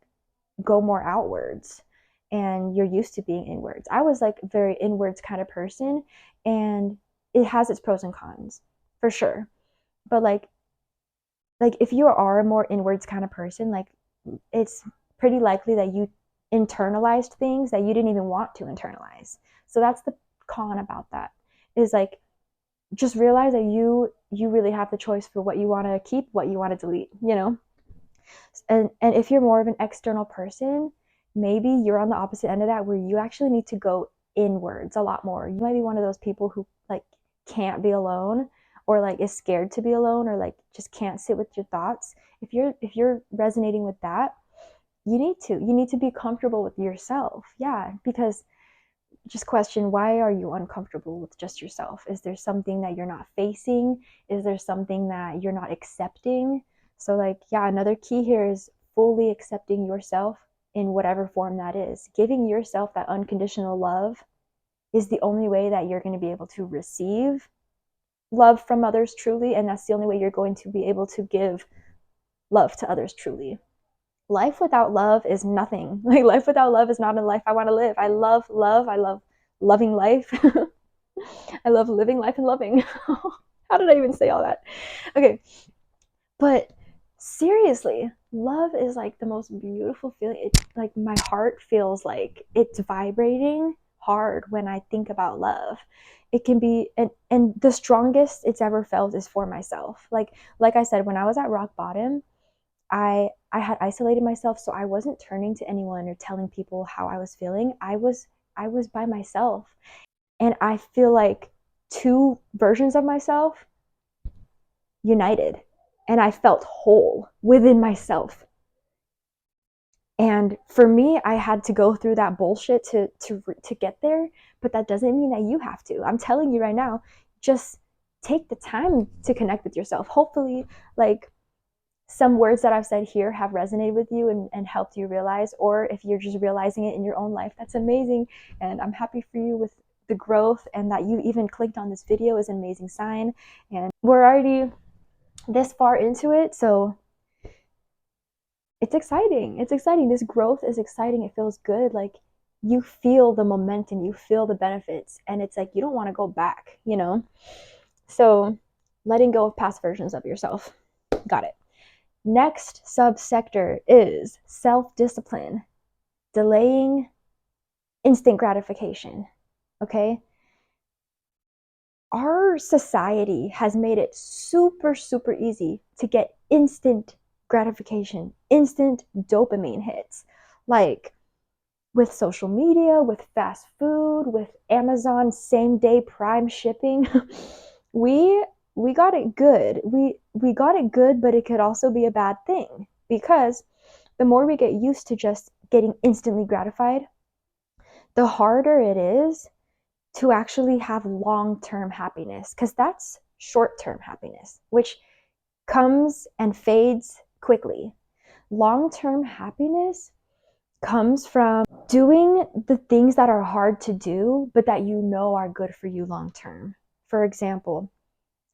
go more outwards, and you're used to being inwards. I was like a very inwards kind of person, and it has its pros and cons for sure. But like if you are a more inwards kind of person, like it's pretty likely that you internalized things that you didn't even want to internalize. So that's the con about that, is like, just realize that you really have the choice for what you want to keep, what you want to delete, you know. And if you're more of an external person, maybe you're on the opposite end of that, where you actually need to go inwards a lot more. You might be one of those people who like can't be alone, or like is scared to be alone, or like just can't sit with your thoughts. If you're resonating with that, you need to be comfortable with yourself. Yeah, because just question, why are you uncomfortable with just yourself? Is there something that you're not facing? Is there something that you're not accepting? So like, yeah, another key here is fully accepting yourself in whatever form that is. Giving yourself that unconditional love is the only way that you're going to be able to receive love from others truly, and that's the only way you're going to be able to give love to others truly. Life without love is nothing. Like, life without love is not a life I want to live. I love love. I love loving life. I love living life and loving. How did I even say all that? Okay. But seriously, love is like the most beautiful feeling. It's like my heart feels like it's vibrating hard when I think about love. It can be, and the strongest it's ever felt is for myself. Like I said, when I was at rock bottom, I had isolated myself, so I wasn't turning to anyone or telling people how I was feeling. I was by myself, and I feel like two versions of myself united, and I felt whole within myself. And for me, I had to go through that bullshit to get there, but that doesn't mean that you have to. I'm telling you right now, just take the time to connect with yourself. Hopefully, like, some words that I've said here have resonated with you and helped you realize, or if you're just realizing it in your own life, that's amazing. And I'm happy for you with the growth, and that you even clicked on this video is an amazing sign. And we're already this far into it, so it's exciting. It's exciting. This growth is exciting. It feels good. Like, you feel the momentum, you feel the benefits, and it's like you don't want to go back, you know? So, letting go of past versions of yourself. Got it. Next subsector is self-discipline, delaying instant gratification. Okay? Our society has made it super, super easy to get instant gratification, instant dopamine hits. Like, with social media, with fast food, with Amazon same day Prime shipping, we we got it good. We got it good, but it could also be a bad thing, because the more we get used to just getting instantly gratified, the harder it is to actually have long-term happiness, because that's short-term happiness, which comes and fades quickly. Long-term happiness comes from doing the things that are hard to do, but that you know are good for you long term. For example,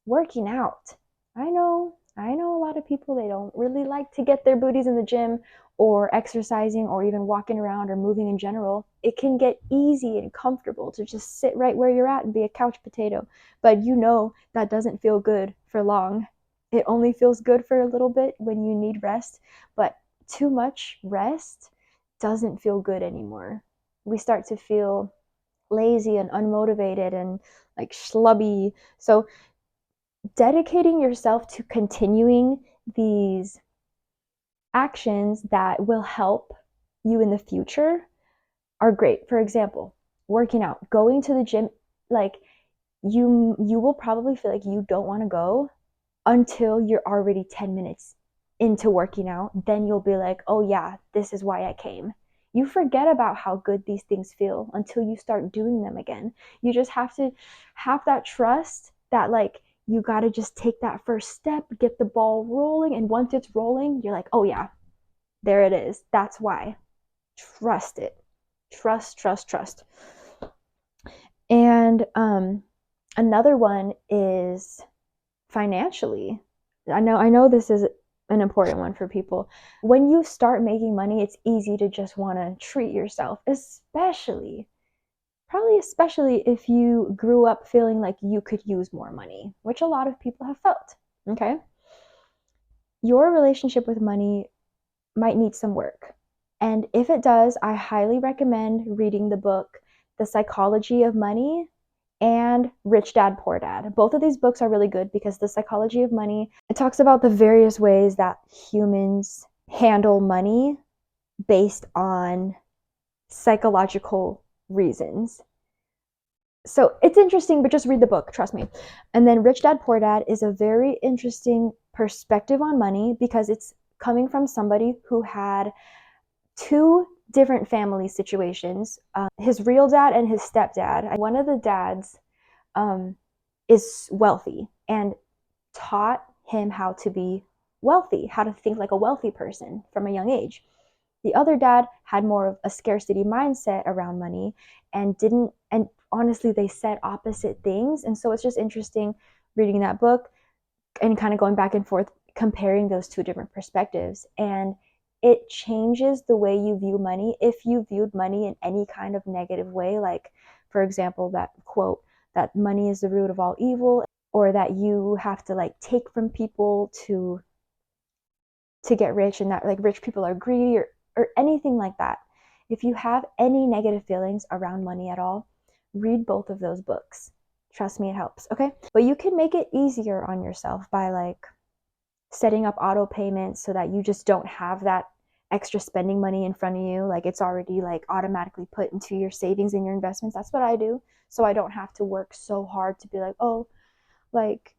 working out. I know a lot of people, they don't really like to get their booties in the gym, or exercising, or even walking around, or moving in general. It can get easy and comfortable to just sit right where you're at and be a couch potato, but you know that doesn't feel good for long. It only feels good for a little bit when you need rest, but too much rest doesn't feel good anymore. We start to feel lazy and unmotivated and like schlubby. So dedicating yourself to continuing these actions that will help you in the future are great. For example, working out, going to the gym, like you will probably feel like you don't want to go until you're already 10 minutes into working out. Then you'll be like, oh yeah, this is why I came. You forget about how good these things feel until you start doing them again. You just have to have that trust that like you got to just take that first step, get the ball rolling, and once it's rolling, you're like, oh yeah, there it is. That's why. Trust it. Trust, trust, trust. And another one is financially. I know this is an important one for people. When you start making money, it's easy to just want to treat yourself, especially if you grew up feeling like you could use more money, which a lot of people have felt. Okay? Your relationship with money might need some work. And if it does, I highly recommend reading the book The Psychology of Money and Rich Dad Poor Dad. Both of these books are really good because The Psychology of Money, it talks about the various ways that humans handle money based on psychological reasons. So it's interesting, but just read the book, trust me. And then Rich Dad Poor Dad is a very interesting perspective on money because it's coming from somebody who had two different family situations, his real dad and his stepdad. One of the dads is wealthy and taught him how to be wealthy, how to think like a wealthy person from a young age. The other dad had more of a scarcity mindset around money and didn't, and honestly, they said opposite things. And so it's just interesting reading that book and kind of going back and forth, comparing those two different perspectives. And it changes the way you view money. If you viewed money in any kind of negative way, like, for example, that quote, that money is the root of all evil, or that you have to like take from people to get rich, and that like rich people are greedy, or anything like that. If you have any negative feelings around money at all, read both of those books. Trust me, it helps. Okay? But you can make it easier on yourself by like setting up auto payments so that you just don't have that extra spending money in front of you. Like it's already like automatically put into your savings and your investments. That's what I do. So I don't have to work so hard to be like, oh, like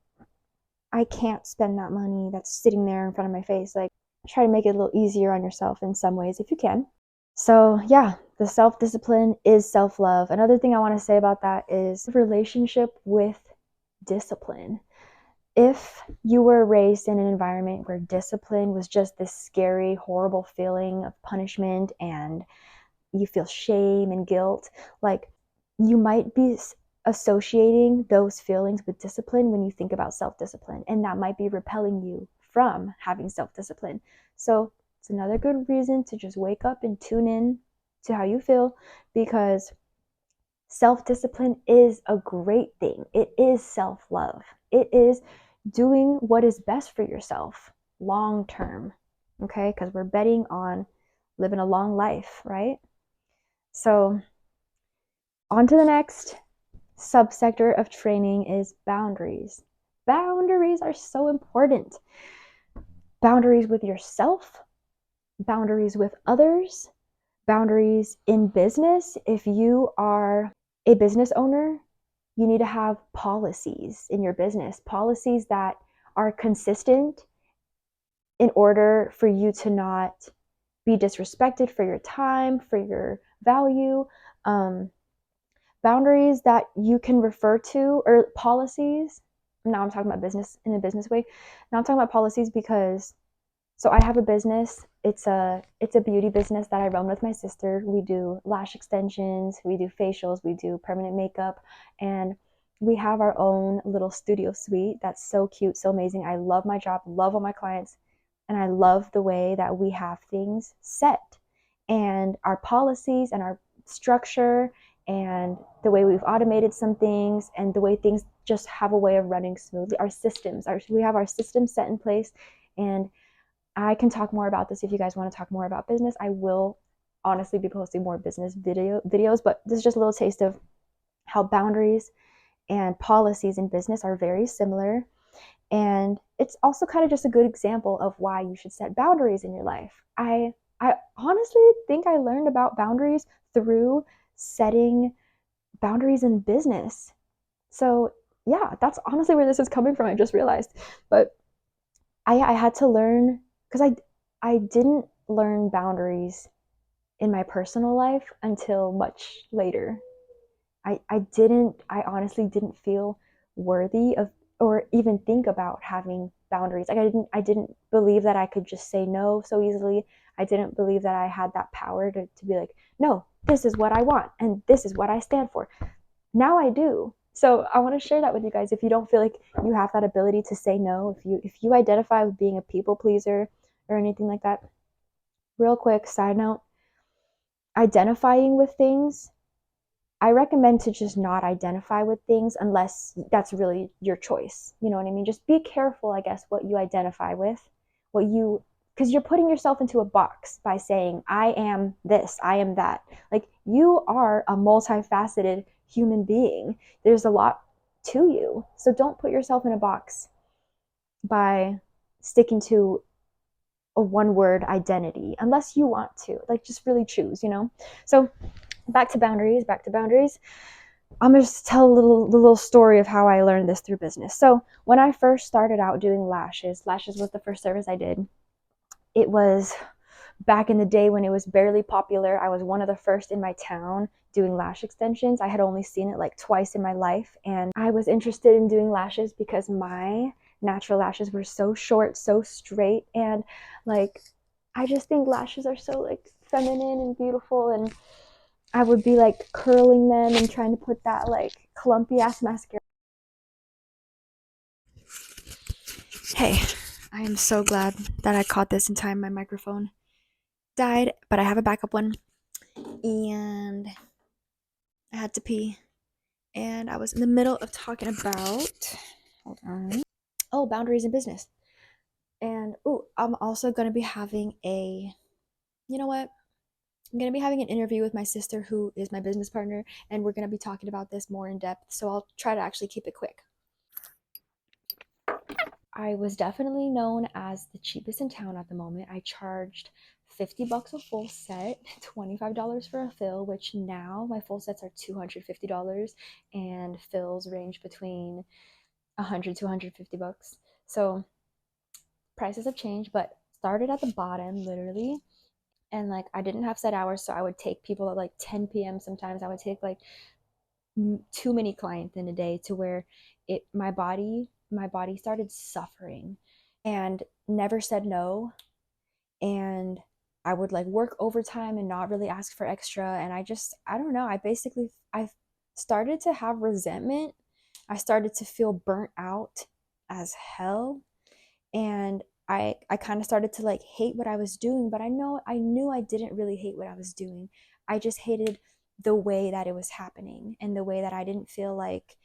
I can't spend that money that's sitting there in front of my face. Like try to make it a little easier on yourself in some ways if you can. So yeah, the self-discipline is self-love. Another thing I want to say about that is relationship with discipline. If you were raised in an environment where discipline was just this scary, horrible feeling of punishment and you feel shame and guilt, like you might be associating those feelings with discipline when you think about self-discipline, and that might be repelling you from having self-discipline. So it's another good reason to just wake up and tune in to how you feel, because self-discipline is a great thing. It is self-love. It is doing what is best for yourself long term, okay? Because we're betting on living a long life, right? So on to the next subsector of training is boundaries. Boundaries are so important. Boundaries with yourself, boundaries with others, boundaries in business. If you are a business owner, you need to have policies in your business, policies that are consistent in order for you to not be disrespected for your time, for your value. Boundaries that you can refer to, or policies. Now I'm talking about business in a business way. Now I'm talking about policies because, so I have a business. It's a beauty business that I run with my sister. We do lash extensions, we do facials, we do permanent makeup, and we have our own little studio suite that's so cute, so amazing. I love my job, love all my clients, and I love the way that we have things set and our policies and our structure and the way we've automated some things and the way things just have a way of running smoothly. Our systems, we have our systems set in place, and I can talk more about this if you guys want to talk more about business. I will honestly be posting more business videos, but this is just a little taste of how boundaries and policies in business are very similar. And it's also kind of just a good example of why you should set boundaries in your life. I honestly think I learned about boundaries through setting boundaries in business. So yeah, that's honestly where this is coming from. I just realized. But I had to learn because I didn't learn boundaries in my personal life until much later. I honestly didn't feel worthy of or even think about having boundaries. Like I didn't believe that I could just say no so easily. I didn't believe that I had that power to be like, no, this is what I want and this is what I stand for. Now I do. So I want to share that with you guys. If you don't feel like you have that ability to say no, if you identify with being a people pleaser or anything like that, real quick side note, identifying with things, I recommend to just not identify with things unless that's really your choice. You know what I mean? Just be careful, I guess, what you identify with, what you, because you're putting yourself into a box by saying, I am this, I am that. Like, you are a multifaceted human being. There's a lot to you. So don't put yourself in a box by sticking to a one word identity unless you want to. Like, just really choose. So, back to boundaries. I'm gonna just tell the little story of how I learned this through business. So when I first started out doing lashes was the first service I did. It was back in the day when it was barely popular. I was one of the first in my town doing lash extensions. I had only seen it like twice in my life, and I was interested in doing lashes because my natural lashes were so short, so straight, and like I just think lashes are so like feminine and beautiful, and I would be like curling them and trying to put that like clumpy ass mascara. Hey, I am so glad that I caught this in time. My microphone died, but I have a backup one. And I had to pee. And I was in the middle of talking about, hold on. Oh, boundaries in business. And I'm also going to be having you know what? I'm going to be having an interview with my sister, who is my business partner, and we're going to be talking about this more in depth. So I'll try to actually keep it quick. I was definitely known as the cheapest in town at the moment. I charged $50 a full set, $25 for a fill, which now my full sets are $250, and fills range between 100 to 150 bucks. So prices have changed, but started at the bottom literally. And like I didn't have set hours, so I would take people at like 10 p.m. Sometimes I would take like too many clients in a day to where my body started suffering and never said no. And I would like work overtime and not really ask for extra. And I don't know, I started to have resentment. I started to feel burnt out as hell. And I kind of started to like hate what I was doing, but I knew I didn't really hate what I was doing. I just hated the way that it was happening and the way that I didn't feel like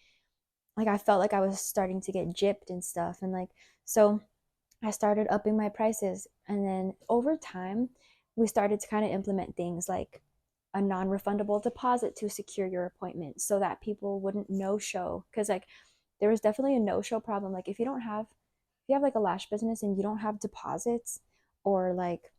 I felt like I was starting to get gypped and stuff. And like, so I started upping my prices. And then over time, we started to kind of implement things like a non refundable deposit to secure your appointment so that people wouldn't no show. Cause like there was definitely a no show problem. Like if you have like a lash business and you don't have deposits, or like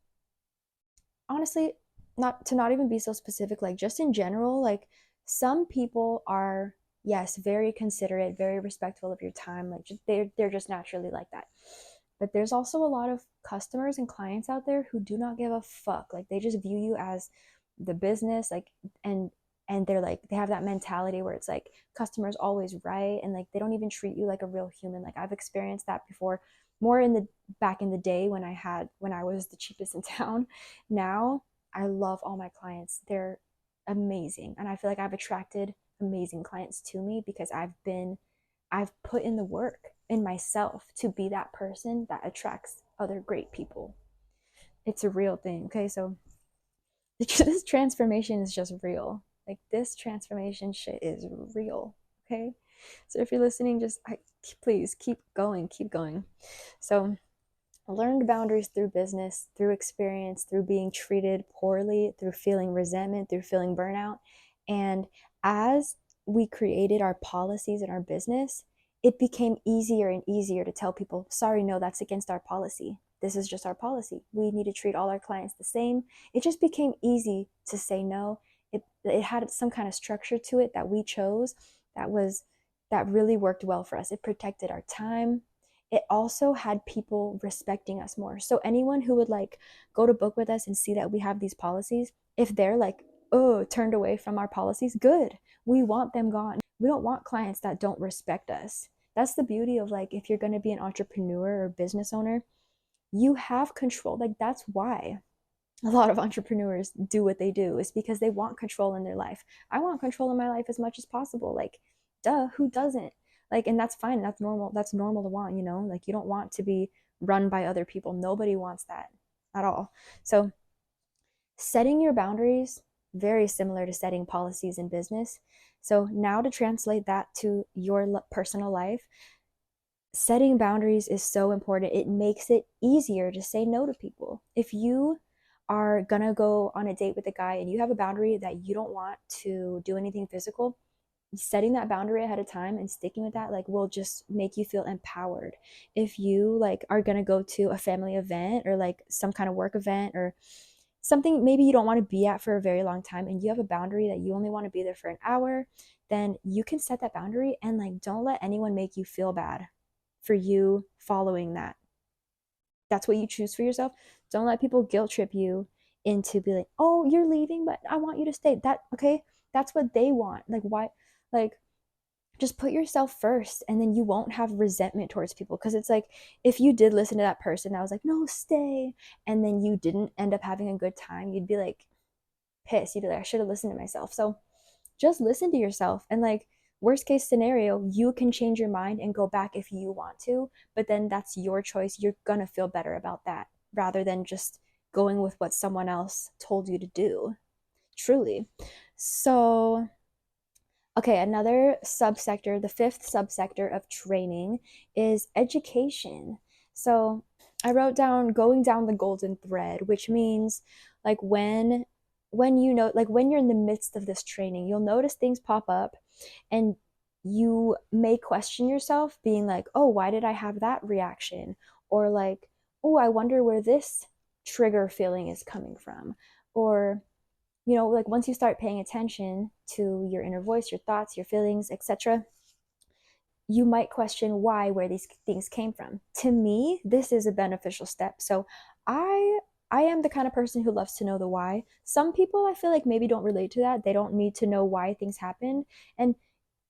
honestly, not even be so specific, like just in general, like some people are, yes, very considerate, very respectful of your time, like they're just naturally like that. But there's also a lot of customers and clients out there who do not give a fuck. Like they just view you as the business, like, and they're like they have that mentality where it's like customers always right, and like they don't even treat you like a real human. Like I've experienced that before, more in the back in the day when I was the cheapest in town. Now I love all my clients. They're amazing, and I feel like I've attracted amazing clients to me because I've put in the work in myself to be that person that attracts other great people. It's a real thing. Okay, so this transformation is just real. Like this transformation shit is real. Okay, so if you're listening, please keep going, keep going. So I learned boundaries through business, through experience, through being treated poorly, through feeling resentment, through feeling burnout. And as we created our policies in our business, it became easier and easier to tell people, sorry, no, that's against our policy. This is just our policy. We need to treat all our clients the same. It just became easy to say no. It had some kind of structure to it that we chose that really worked well for us. It protected our time. It also had people respecting us more. So anyone who would like go to book with us and see that we have these policies, if they're like, oh, turned away from our policies, good. We want them gone. We don't want clients that don't respect us. That's the beauty of like, if you're going to be an entrepreneur or business owner, you have control. Like, that's why a lot of entrepreneurs do what they do, is because they want control in their life. I want control in my life as much as possible. Like, duh, who doesn't? Like, and that's fine. That's normal. That's normal to want, you know? Like, you don't want to be run by other people. Nobody wants that at all. So, setting your boundaries, very similar to setting policies in business. So, now to translate that to your personal life, setting boundaries is so important. It makes it easier to say no to people. If you are gonna go on a date with a guy and you have a boundary that you don't want to do anything physical, setting that boundary ahead of time and sticking with that like will just make you feel empowered. If you like are gonna go to a family event or like some kind of work event or something maybe you don't want to be at for a very long time and you have a boundary that you only want to be there for an hour, then you can set that boundary and like don't let anyone make you feel bad for you following that. That's what you choose for yourself. Don't let people guilt trip you into be like, oh, you're leaving, but I want you to stay. That okay, that's what they want. Like why, like just put yourself first and then you won't have resentment towards people. Because it's like if you did listen to that person that was like, no, stay, and then you didn't end up having a good time, you'd be like pissed. You'd be like, I should have listened to myself. So just listen to yourself and like worst case scenario, you can change your mind and go back if you want to, but then that's your choice. You're gonna feel better about that rather than just going with what someone else told you to do, truly. So okay, another subsector, the fifth subsector of training is education. So I wrote down going down the golden thread, which means like when you know like when you're in the midst of this training, you'll notice things pop up and you may question yourself being like, "Oh, why did I have that reaction?" Or like, "Oh, I wonder where this trigger feeling is coming from." Or like once you start paying attention to your inner voice, your thoughts, your feelings, etc., you might question where these things came from. To me, this is a beneficial step. So I I am the kind of person who loves to know the why. Some people I feel like maybe don't relate to that. They don't need to know why things happen. And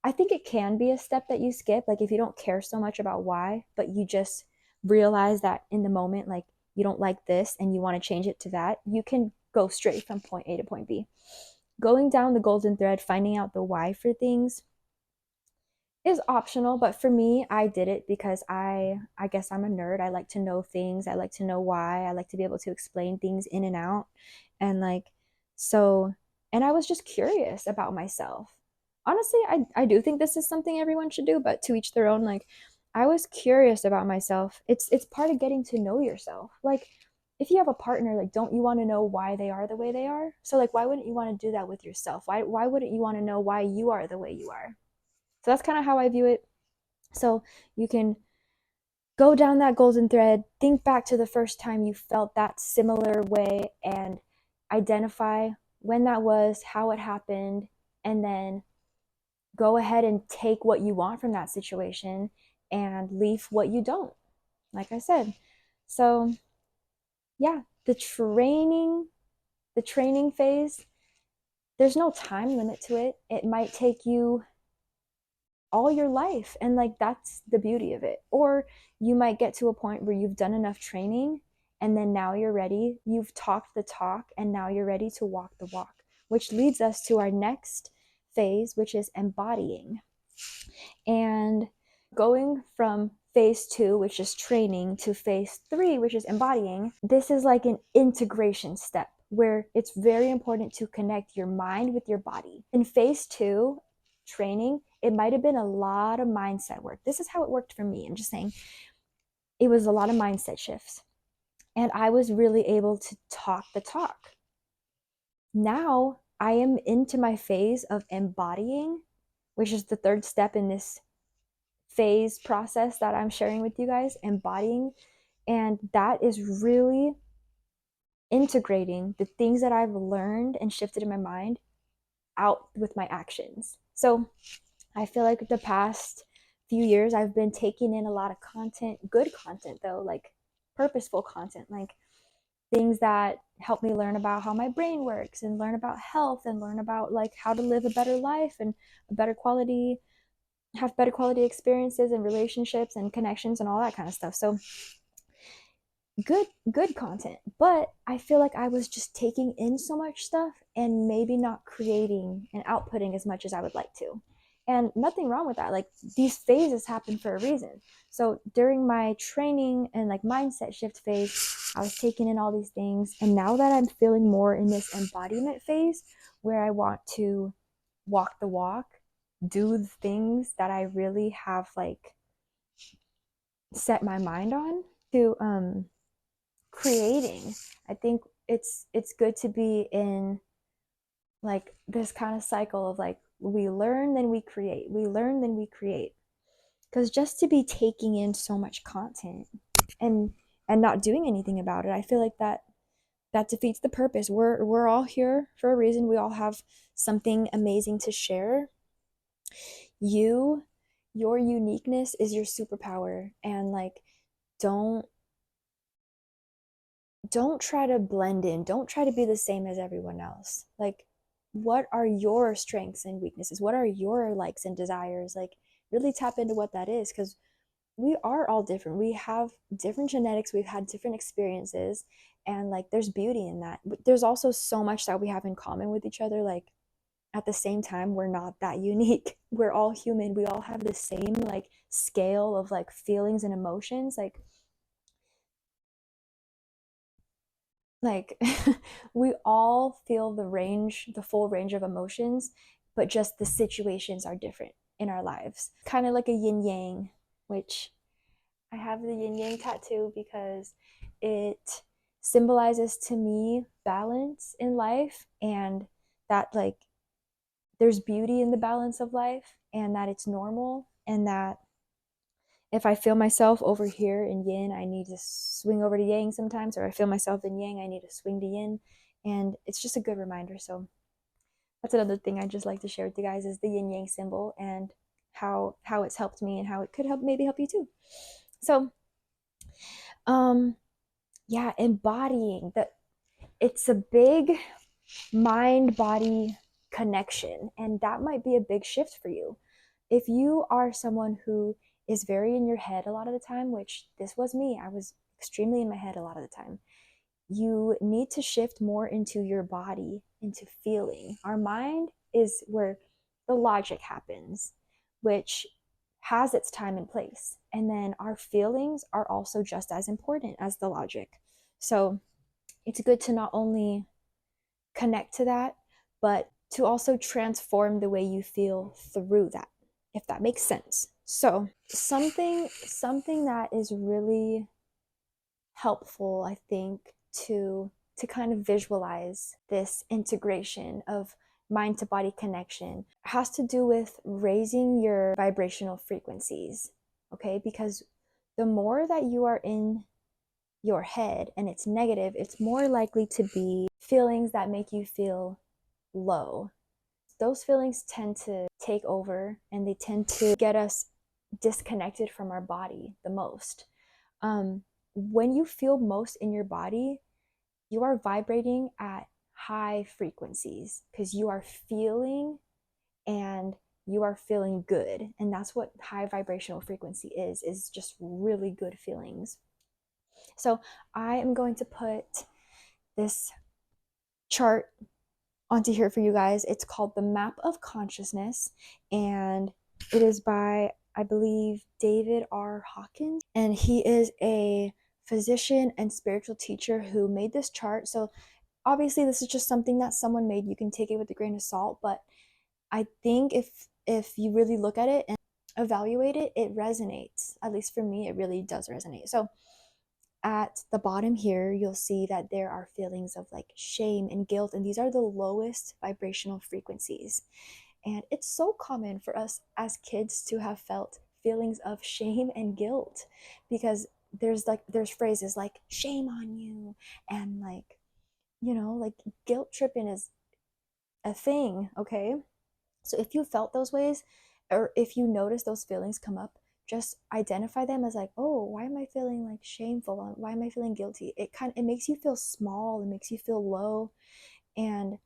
I think it can be a step that you skip. Like if you don't care so much about why, but you just realize that in the moment, like you don't like this and you want to change it to that, you can go straight from point A to point B. Going down the golden thread, finding out the why for things is optional, but for me, I did it because I guess I'm a nerd. I like to know things. I like to know why. I like to be able to explain things in and out. And like so and I was just curious about myself. Honestly, I do think this is something everyone should do, but to each their own. Like I was curious about myself. It's part of getting to know yourself. Like if you have a partner, like don't you want to know why they are the way they are? So like why wouldn't you want to do that with yourself? Why wouldn't you want to know why you are the way you are? So that's kind of how I view it. So you can go down that golden thread, think back to the first time you felt that similar way and identify when that was, how it happened, and then go ahead and take what you want from that situation and leave what you don't, like I said. So, yeah, the training phase, there's no time limit to it. It might take you all your life. And like that's the beauty of it. Or you might get to a point where you've done enough training and then now you're ready. You've talked the talk and now you're ready to walk the walk, which leads us to our next phase, which is embodying. And going from phase 2, which is training, to phase 3, which is embodying, this is like an integration step where it's very important to connect your mind with your body. In phase 2, training, it might have been a lot of mindset work. This is how it worked for me. I'm just saying it was a lot of mindset shifts. And I was really able to talk the talk. Now I am into my phase of embodying, which is the third step in this phase process that I'm sharing with you guys, embodying. And that is really integrating the things that I've learned and shifted in my mind out with my actions. So I feel like the past few years I've been taking in a lot of content, good content though, like purposeful content, like things that help me learn about how my brain works and learn about health and learn about like how to live a better life and a better quality, have better quality experiences and relationships and connections and all that kind of stuff. So good content, but I feel like I was just taking in so much stuff and maybe not creating and outputting as much as I would like to. And nothing wrong with that. Like these phases happen for a reason. So during my training and like mindset shift phase, I was taking in all these things, and now that I'm feeling more in this embodiment phase where I want to walk the walk, do the things that I really have like set my mind on to creating. I think it's good to be in like this kind of cycle of like we learn then we create, we learn then we create, because just to be taking in so much content and not doing anything about it, I feel like that defeats the purpose. We're all here for a reason. We all have something amazing to share. You, your uniqueness is your superpower, and like don't don't try to blend in. Don't try to be the same as everyone else. Like, what are your strengths and weaknesses? What are your likes and desires? Like, really tap into what that is, because we are all different. We have different genetics. We've had different experiences. And like, there's beauty in that. But there's also so much that we have in common with each other. Like, at the same time, we're not that unique. We're all human. We all have the same like scale of like feelings and emotions. Like we all feel the full range of emotions, but just the situations are different in our lives. Kind of like a yin yang, which I have the yin yang tattoo because it symbolizes to me balance in life, and that like there's beauty in the balance of life, and that it's normal, and that if I feel myself over here in yin, I need to swing over to yang sometimes, or I feel myself in yang, I need to swing to yin. And it's just a good reminder. So that's another thing I just like to share with you guys is the yin yang symbol and how it's helped me and how it could help you too. So um yeah, embodying that, it's a big mind body connection, and that might be a big shift for you. If you are someone who is very in your head a lot of the time, which this was me, I was extremely in my head a lot of the time, you need to shift more into your body, into feeling. Our mind is where the logic happens, which has its time and place. And then our feelings are also just as important as the logic. So it's good to not only connect to that, but to also transform the way you feel through that, if that makes sense. So something that is really helpful, I think, to kind of visualize this integration of mind to body connection has to do with raising your vibrational frequencies. Okay, because the more that you are in your head and it's negative, it's more likely to be feelings that make you feel low. Those feelings tend to take over, and they tend to get us disconnected from our body the most. When you feel most in your body, you are vibrating at high frequencies because you are feeling, and you are feeling good. And that's what high vibrational frequency is just really good feelings. So I am going to put this chart onto here for you guys. It's called the Map of Consciousness, and it is by, I believe, David R. Hawkins, and he is a physician and spiritual teacher who made this chart. So obviously this is just something that someone made. You can take it with a grain of salt, but I think if you really look at it and evaluate it, it resonates. At least for me, it really does resonate. So at the bottom here, you'll see that there are feelings of like shame and guilt, and these are the lowest vibrational frequencies. And it's so common for us as kids to have felt feelings of shame and guilt, because there's phrases like shame on you, and like, like guilt tripping is a thing, okay? So if you felt those ways, or if you notice those feelings come up, just identify them as like, oh, why am I feeling like shameful? Why am I feeling guilty? It makes you feel small, it makes you feel low, and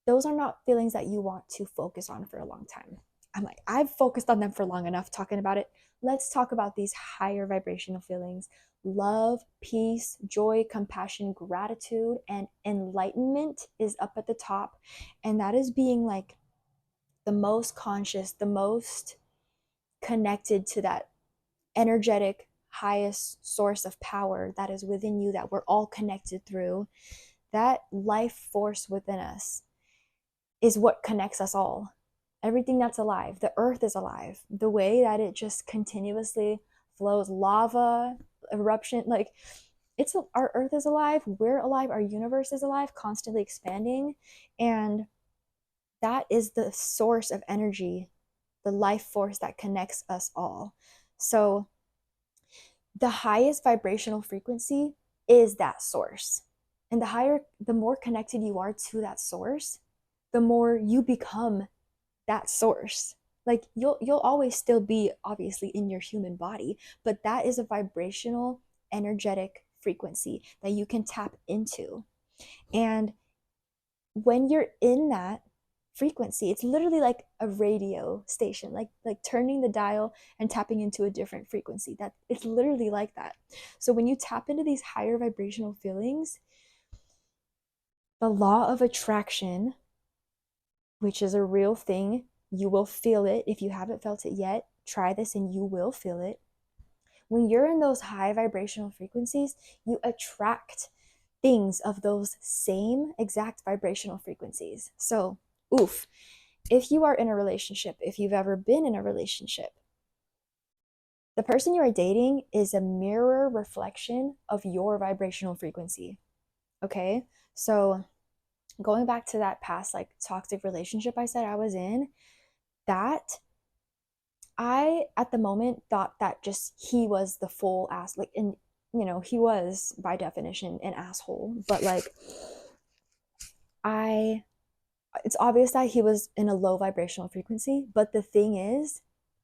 those are not feelings that you want to focus on for a long time. I'm like, I've focused on them for long enough talking about it. Let's talk about these higher vibrational feelings. Love, peace, joy, compassion, gratitude, and enlightenment is up at the top. And that is being like the most conscious, the most connected to that energetic, highest source of power that is within you, that we're all connected through. That life force within us is what connects us all. Everything that's alive, the earth is alive. The way that it just continuously flows, lava, eruption, like our earth is alive, we're alive, our universe is alive, constantly expanding. And that is the source of energy, the life force that connects us all. So the highest vibrational frequency is that source. And the more connected you are to that source, the more you become that source. Like you'll always still be obviously in your human body, but that is a vibrational energetic frequency that you can tap into. And when you're in that frequency, it's literally like a radio station, like turning the dial and tapping into a different frequency. That it's literally like that. So when you tap into these higher vibrational feelings, the law of attraction, which is a real thing, you will feel it. If you haven't felt it yet, try this and you will feel it. When you're in those high vibrational frequencies, you attract things of those same exact vibrational frequencies. So, oof, if you are in a relationship, if you've ever been in a relationship, the person you are dating is a mirror reflection of your vibrational frequency. Okay? So, going back to that past like toxic relationship I said I was in, that I at the moment thought that just he was the full ass, like, and he was by definition an asshole, but like I it's obvious that he was in a low vibrational frequency, but the thing is,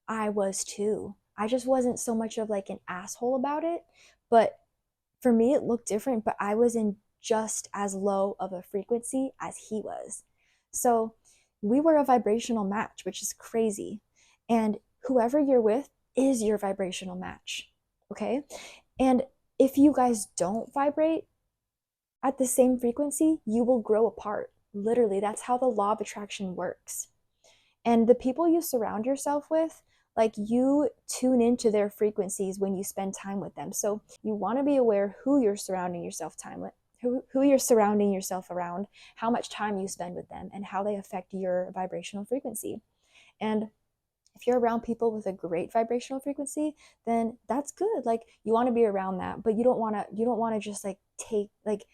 I was too. I just wasn't so much of like an asshole about it, but for me it looked different, but I was in just as low of a frequency as he was. So we were a vibrational match, which is crazy. And whoever you're with is your vibrational match. Okay? And if you guys don't vibrate at the same frequency, you will grow apart. Literally, that's how the law of attraction works. And the people you surround yourself with, like, you tune into their frequencies when you spend time with them. So you want to be aware who you're surrounding yourself time with, who you're surrounding yourself around, how much time you spend with them, and how they affect your vibrational frequency. And if you're around people with a great vibrational frequency, then that's good. Like, you want to be around that, but you don't want to just like take like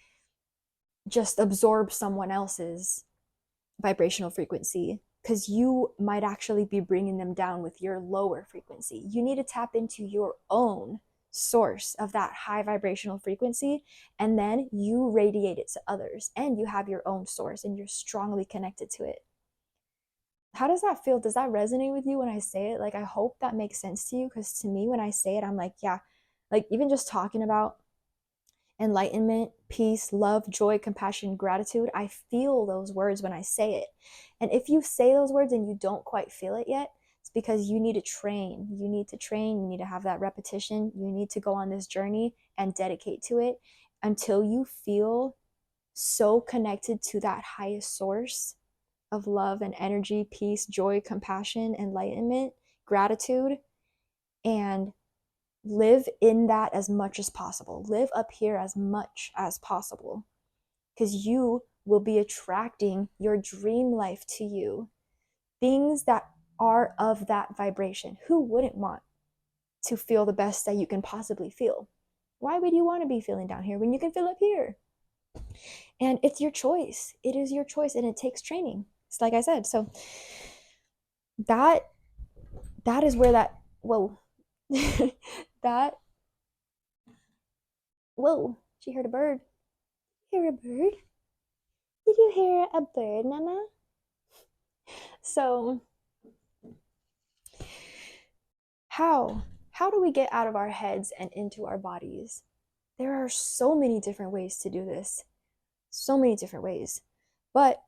just absorb someone else's vibrational frequency, because you might actually be bringing them down with your lower frequency. You need to tap into your own source of that high vibrational frequency, and then you radiate it to others, and you have your own source and you're strongly connected to it. How does that feel? Does that resonate with you when I say it? Like, I hope that makes sense to you, because to me when I say it, I'm like, yeah, like even just talking about enlightenment, peace, love, joy, compassion, gratitude. I feel those words when I say it. And if you say those words and you don't quite feel it yet, it's because you need to train. You need to train. You need to have that repetition. You need to go on this journey and dedicate to it until you feel so connected to that highest source of love and energy, peace, joy, compassion, enlightenment, gratitude, and live in that as much as possible. Live up here as much as possible, because you will be attracting your dream life to you. Things that are of that vibration. Who wouldn't want to feel the best that you can possibly feel? Why would you want to be feeling down here when you can feel up here? And it's your choice. It is your choice, and it takes training. It's like I said. So that is where that whoa that whoa, she heard a bird. Hear a bird? Did you hear a bird, Mama? So how do we get out of our heads and into our bodies? There are so many different ways to do this. So many different ways. But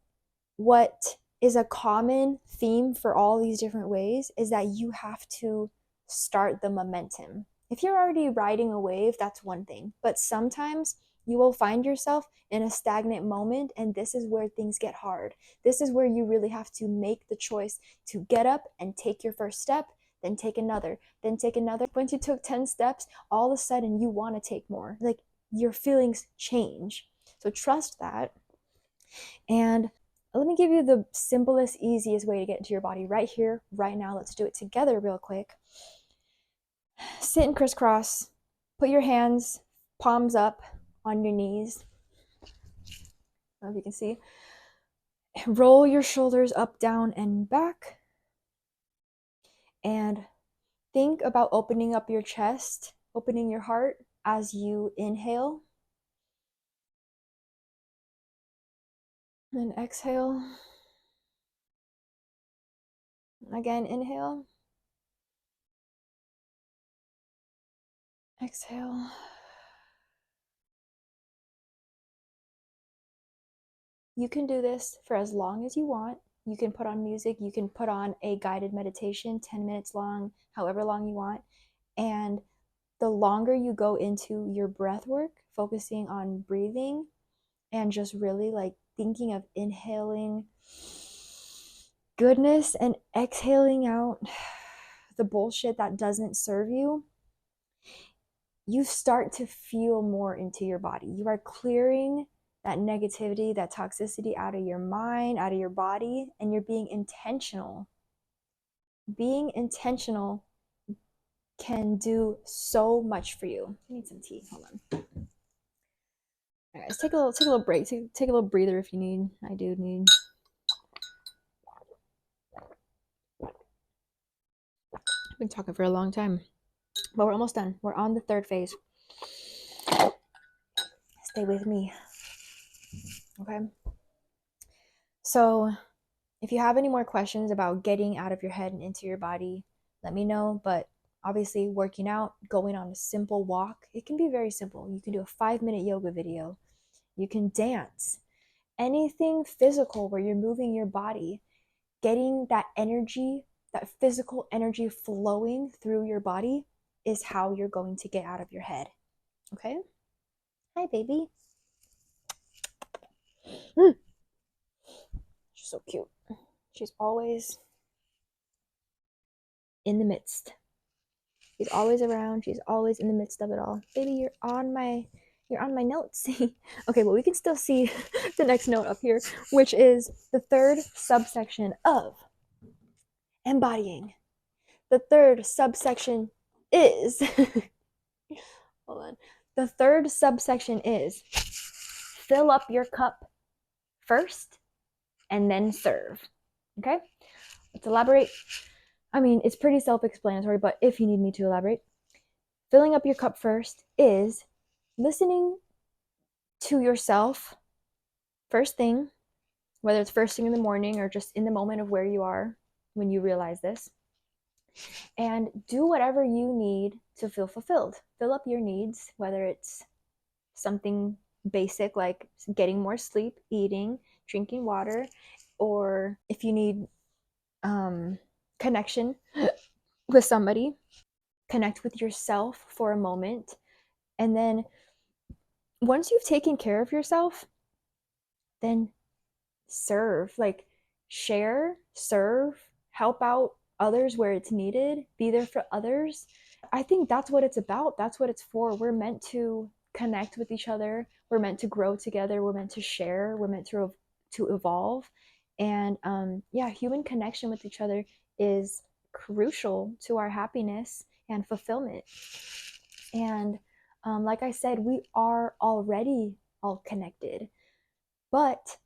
what is a common theme for all these different ways is that you have to start the momentum. If you're already riding a wave, that's one thing. But sometimes you will find yourself in a stagnant moment, and this is where things get hard. This is where you really have to make the choice to get up and take your first step, then take another, then take another. Once you took 10 steps, all of a sudden you want to take more. Like your feelings change. So trust that. And let me give you the simplest, easiest way to get into your body right here, right now. Let's do it together real quick. Sit in crisscross. Put your hands, palms up on your knees. I don't know if you can see. Roll your shoulders up, down, and back. And think about opening up your chest, opening your heart as you inhale. And exhale. Again, inhale. Exhale. You can do this for as long as you want. You can put on music, you can put on a guided meditation, 10 minutes long, however long you want. And the longer you go into your breath work, focusing on breathing and just really like thinking of inhaling goodness and exhaling out the bullshit that doesn't serve you, you start to feel more into your body. You are clearing that negativity, that toxicity out of your mind, out of your body, and you're being intentional. Being intentional can do so much for you. I need some tea. Hold on. All right, guys, take a little break. Take a little breather if you need. I do need. I've been talking for a long time, but we're almost done. We're on the third phase. Stay with me. Okay. So if you have any more questions about getting out of your head and into your body, let me know. But obviously, working out, going on a simple walk, it can be very simple. You can do a 5-minute yoga video. You can dance. Anything physical where you're moving your body, getting that energy, that physical energy flowing through your body is how you're going to get out of your head. Okay? Hi, baby. She's so cute. She's always in the midst. She's always around. She's always in the midst of it all. Baby, you're on my notes. Okay, well, we can still see the next note up here, which is the third subsection of embodying. The third subsection is hold on. The third subsection is fill up your cup first and then serve. Okay? Let's elaborate. I mean, it's pretty self-explanatory, but if you need me to elaborate, filling up your cup first is listening to yourself first thing, whether it's first thing in the morning or just in the moment of where you are when you realize this, and do whatever you need to feel fulfilled. Fill up your needs, whether it's something basic like getting more sleep, eating, drinking water, or if you need connection with somebody, connect with yourself for a moment. And then once you've taken care of yourself, then serve, like share, serve, help out others where it's needed, be there for others. I think that's what it's about. That's what it's for. We're meant to connect with each other. We're meant to grow together. We're meant to share. We're meant to evolve. And yeah, human connection with each other is crucial to our happiness and fulfillment. And like I said, we are already all connected. But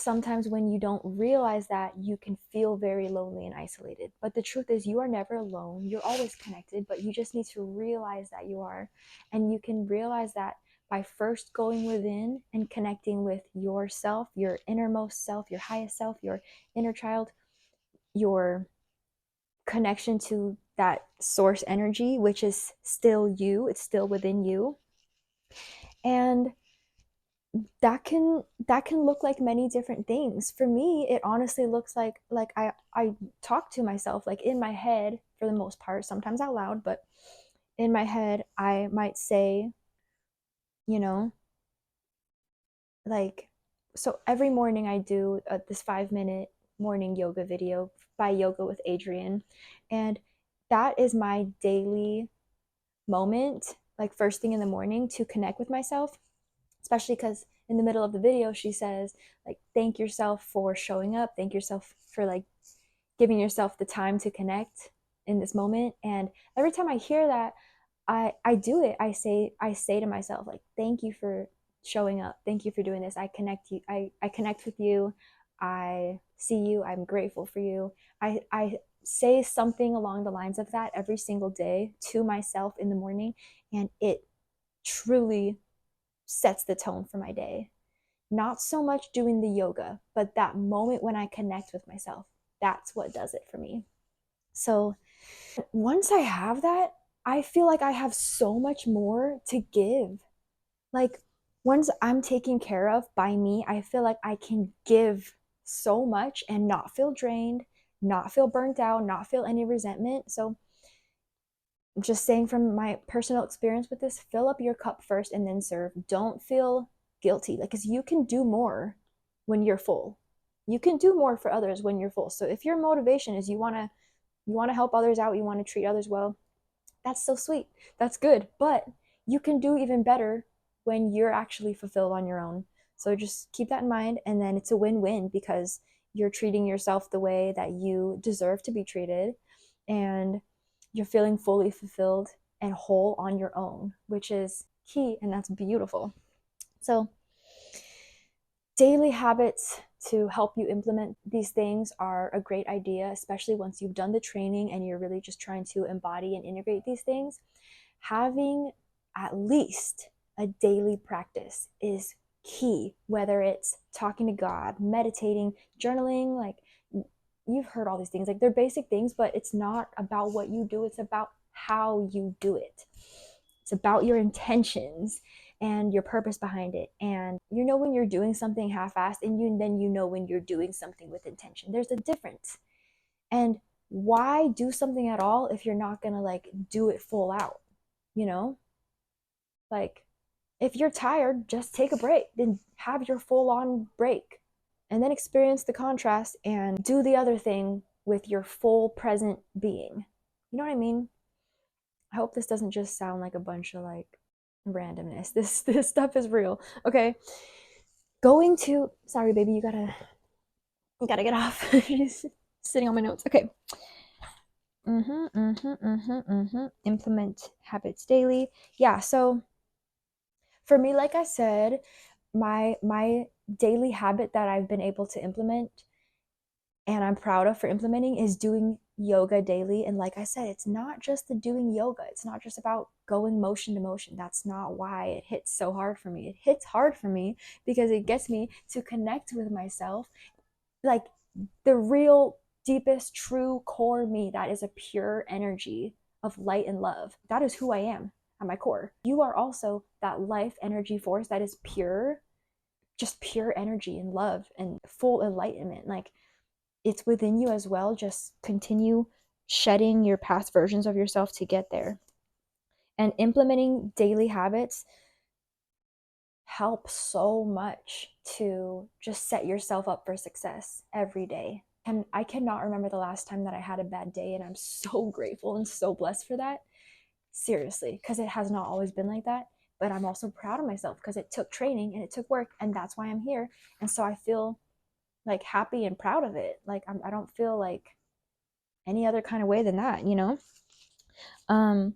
sometimes when you don't realize that, you can feel very lonely and isolated. But the truth is, you are never alone. You're always connected, but you just need to realize that you are. And you can realize that by first going within and connecting with yourself, your innermost self, your highest self, your inner child, your connection to that source energy, which is still you, it's still within you. And that can look like many different things. For me, it honestly looks like I talk to myself like in my head for the most part, sometimes out loud, but in my head I might say, you know, like, so every morning I do this 5-minute morning yoga video by Yoga with Adriene, and that is my daily moment, like first thing in the morning, to connect with myself, especially because in the middle of the video she says, like, thank yourself for showing up, thank yourself for like giving yourself the time to connect in this moment. And every time I hear that, I do it. I say to myself, like, thank you for showing up, thank you for doing this, I connect with you, I see you, I'm grateful for you. I say something along the lines of that every single day to myself in the morning, and it truly sets the tone for my day. Not so much doing the yoga, but that moment when I connect with myself, that's what does it for me. So once I have that, I feel like I have so much more to give. Like, once I'm taken care of by me, I feel like I can give so much and not feel drained, not feel burnt out, not feel any resentment. So just saying from my personal experience with this, fill up your cup first and then serve. Don't feel guilty, like, because you can do more when you're full. You can do more for others when you're full. So if your motivation is you want to help others out, you want to treat others well, that's so sweet, that's good. But you can do even better when you're actually fulfilled on your own. So just keep that in mind, and then it's a win-win because you're treating yourself the way that you deserve to be treated, and you're feeling fully fulfilled and whole on your own, which is key, and that's beautiful. So daily habits to help you implement these things are a great idea, especially once you've done the training and you're really just trying to embody and integrate these things. Having at least a daily practice is key, whether it's talking to God, meditating, journaling. Like, you've heard all these things, like, they're basic things, but it's not about what you do, it's about how you do it. It's about your intentions and your purpose behind it. And you know when you're doing something half-assed, and you know when you're doing something with intention. There's a difference. And why do something at all if you're not gonna like do it full out? You know, like, if you're tired, just take a break, then have your full on break, and then experience the contrast and do the other thing with your full present being. You know what I mean? I hope this doesn't just sound like a bunch of like randomness. This stuff is real. Okay. Going to Sorry baby, you gotta get off. She's sitting on my notes. Okay. Implement habits daily. Yeah, so for me, like I said, my daily habit that I've been able to implement and I'm proud of for implementing is doing yoga daily. And like I said, it's not just the doing yoga. It's not just about going motion to motion. That's not why it hits so hard for me. It hits hard for me because it gets me to connect with myself, like the real deepest true core me, that is a pure energy of light and love. That is who I am at my core. You are also that life energy force that is pure, just pure energy and love and full enlightenment. Like, it's within you as well. Just continue shedding your past versions of yourself to get there. And implementing daily habits help so much to just set yourself up for success every day. And I cannot remember the last time that I had a bad day, and I'm so grateful and so blessed for that. Seriously, because it has not always been like that. But I'm also proud of myself because it took training and it took work, and that's why I'm here. And so I feel like happy and proud of it. Like, I don't feel like any other kind of way than that, you know? Um,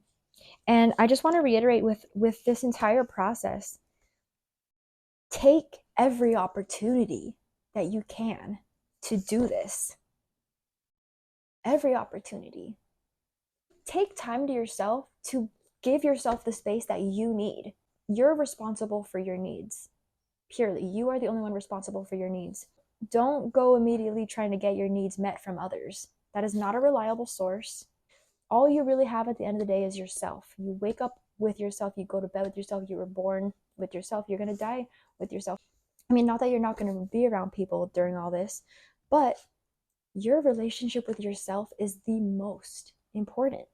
and I just want to reiterate with this entire process, take every opportunity. that you can to do this. Every opportunity. Take time to yourself to give yourself the space that you need. You're responsible for your needs. Purely, you are the only one responsible for your needs. Don't go immediately trying to get your needs met from others. That is not a reliable source. All you really have at the end of the day is yourself. You wake up with yourself, you go to bed with yourself, you were born with yourself, you're going to die with yourself. I mean, not that you're not going to be around people during all this, but your relationship with yourself is the most important.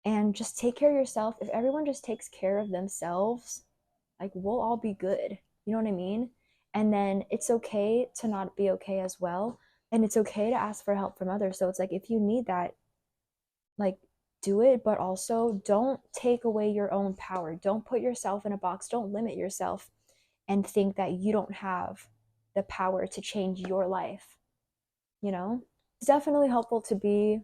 And just take care of yourself. If everyone just takes care of themselves, like, we'll all be good. You know what I mean? And then it's okay to not be okay as well. And it's okay to ask for help from others. So it's like, if you need that, like, do it, but also don't take away your own power. Don't put yourself in a box. Don't limit yourself and think that you don't have the power to change your life. You know, it's definitely helpful to be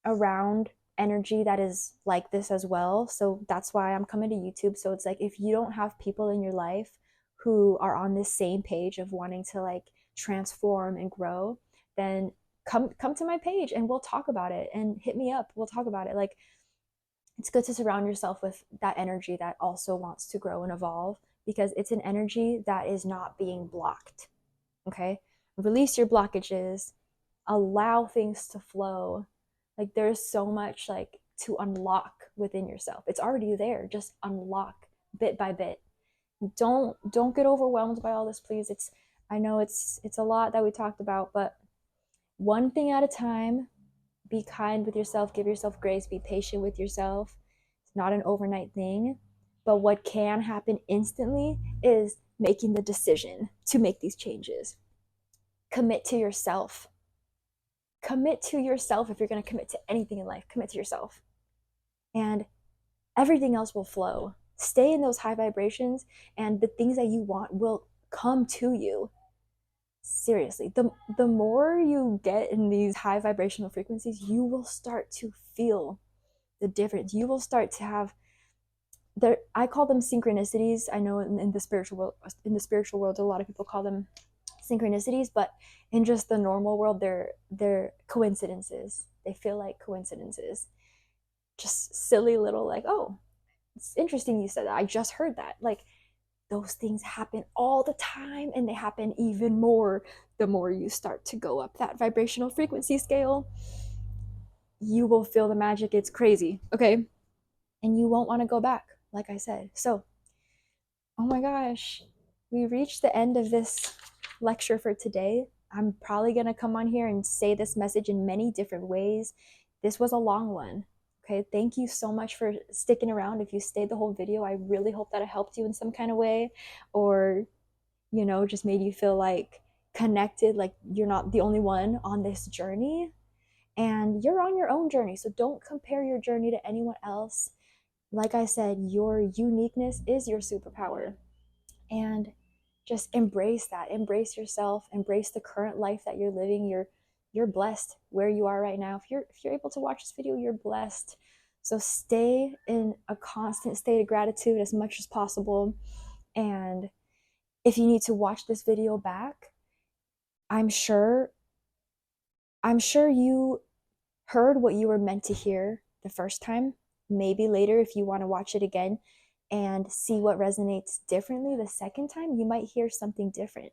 around energy that is like this as well. So that's why I'm coming to YouTube. So it's like, if you don't have people in your life who are on this same page of wanting to like transform and grow, then come to my page and we'll talk about it, and hit me up. We'll talk about it. Like, it's good to surround yourself with that energy that also wants to grow and evolve, because it's an energy that is not being blocked. Okay? Release your blockages, allow things to flow. Like, there's so much like to unlock within yourself. It's already there. Just unlock bit by bit. Don't get overwhelmed by all this, please. I know it's a lot that we talked about, but one thing at a time. Be kind with yourself, give yourself grace, be patient with yourself. It's not an overnight thing. But what can happen instantly is making the decision to make these changes. Commit to yourself. Commit to yourself. If you're going to commit to anything in life, commit to yourself. And everything else will flow. Stay in those high vibrations, and the things that you want will come to you. Seriously, the more you get in these high vibrational frequencies, you will start to feel the difference. You will start to have there. I call them synchronicities. I know in the spiritual world, a lot of people call them synchronicities, but in just the normal world, they're coincidences. They feel like coincidences. Just silly little, like, oh, it's interesting you said that. I just heard that. Like, those things happen all the time, and they happen even more the more you start to go up that vibrational frequency scale. You will feel the magic. It's crazy. Okay? And you won't want to go back, like I said. So, oh my gosh, we reached the end of this lecture for today. I'm probably going to come on here and say this message in many different ways. This was a long one. Okay, thank you so much for sticking around. If you stayed the whole video, I really hope that it helped you in some kind of way, or, just made you feel like connected, like you're not the only one on this journey, and you're on your own journey. So don't compare your journey to anyone else. Like I said, your uniqueness is your superpower, and just embrace that. Embrace yourself, embrace the current life that you're living. You're blessed where you are right now. If you're able to watch this video, you're blessed. So stay in a constant state of gratitude as much as possible. And if you need to watch this video back, I'm sure you heard what you were meant to hear the first time. Maybe later, if you want to watch it again and see what resonates differently the second time, you might hear something different,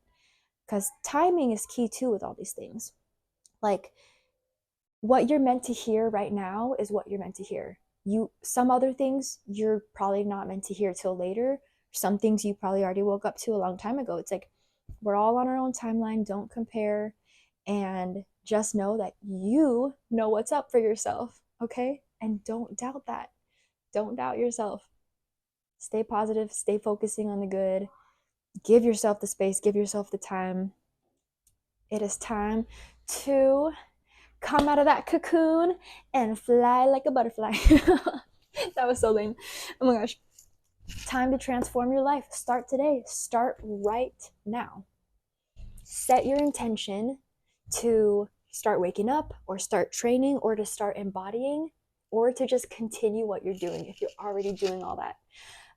because timing is key too with all these things. Like, what you're meant to hear right now is what you're meant to hear. Some other things you're probably not meant to hear till later. Some things you probably already woke up to a long time ago. It's like, we're all on our own timeline. Don't compare, and just know that you know what's up for yourself. Okay? And don't doubt that. Don't doubt yourself. Stay positive, stay focusing on the good. Give yourself the space, give yourself the time. It is time to come out of that cocoon and fly like a butterfly. That was so lame. Oh my gosh. Time to transform your life. Start today. Start right now. Set your intention to start waking up, or start training, or to start embodying, or to just continue what you're doing if you're already doing all that.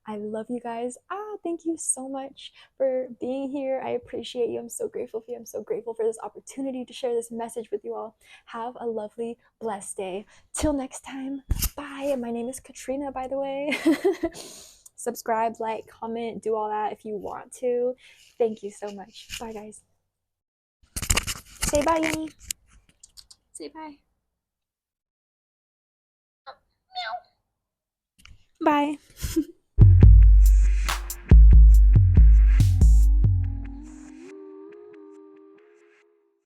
I love you guys. Thank you so much for being here. I appreciate you. I'm so grateful for you. I'm so grateful for this opportunity to share this message with you all. Have a lovely, blessed day. Till next time, bye. My name is Katrina, by the way. Subscribe, like, comment, do all that if you want to. Thank you so much. Bye, guys. Say bye, Yoni. Say bye. Bye.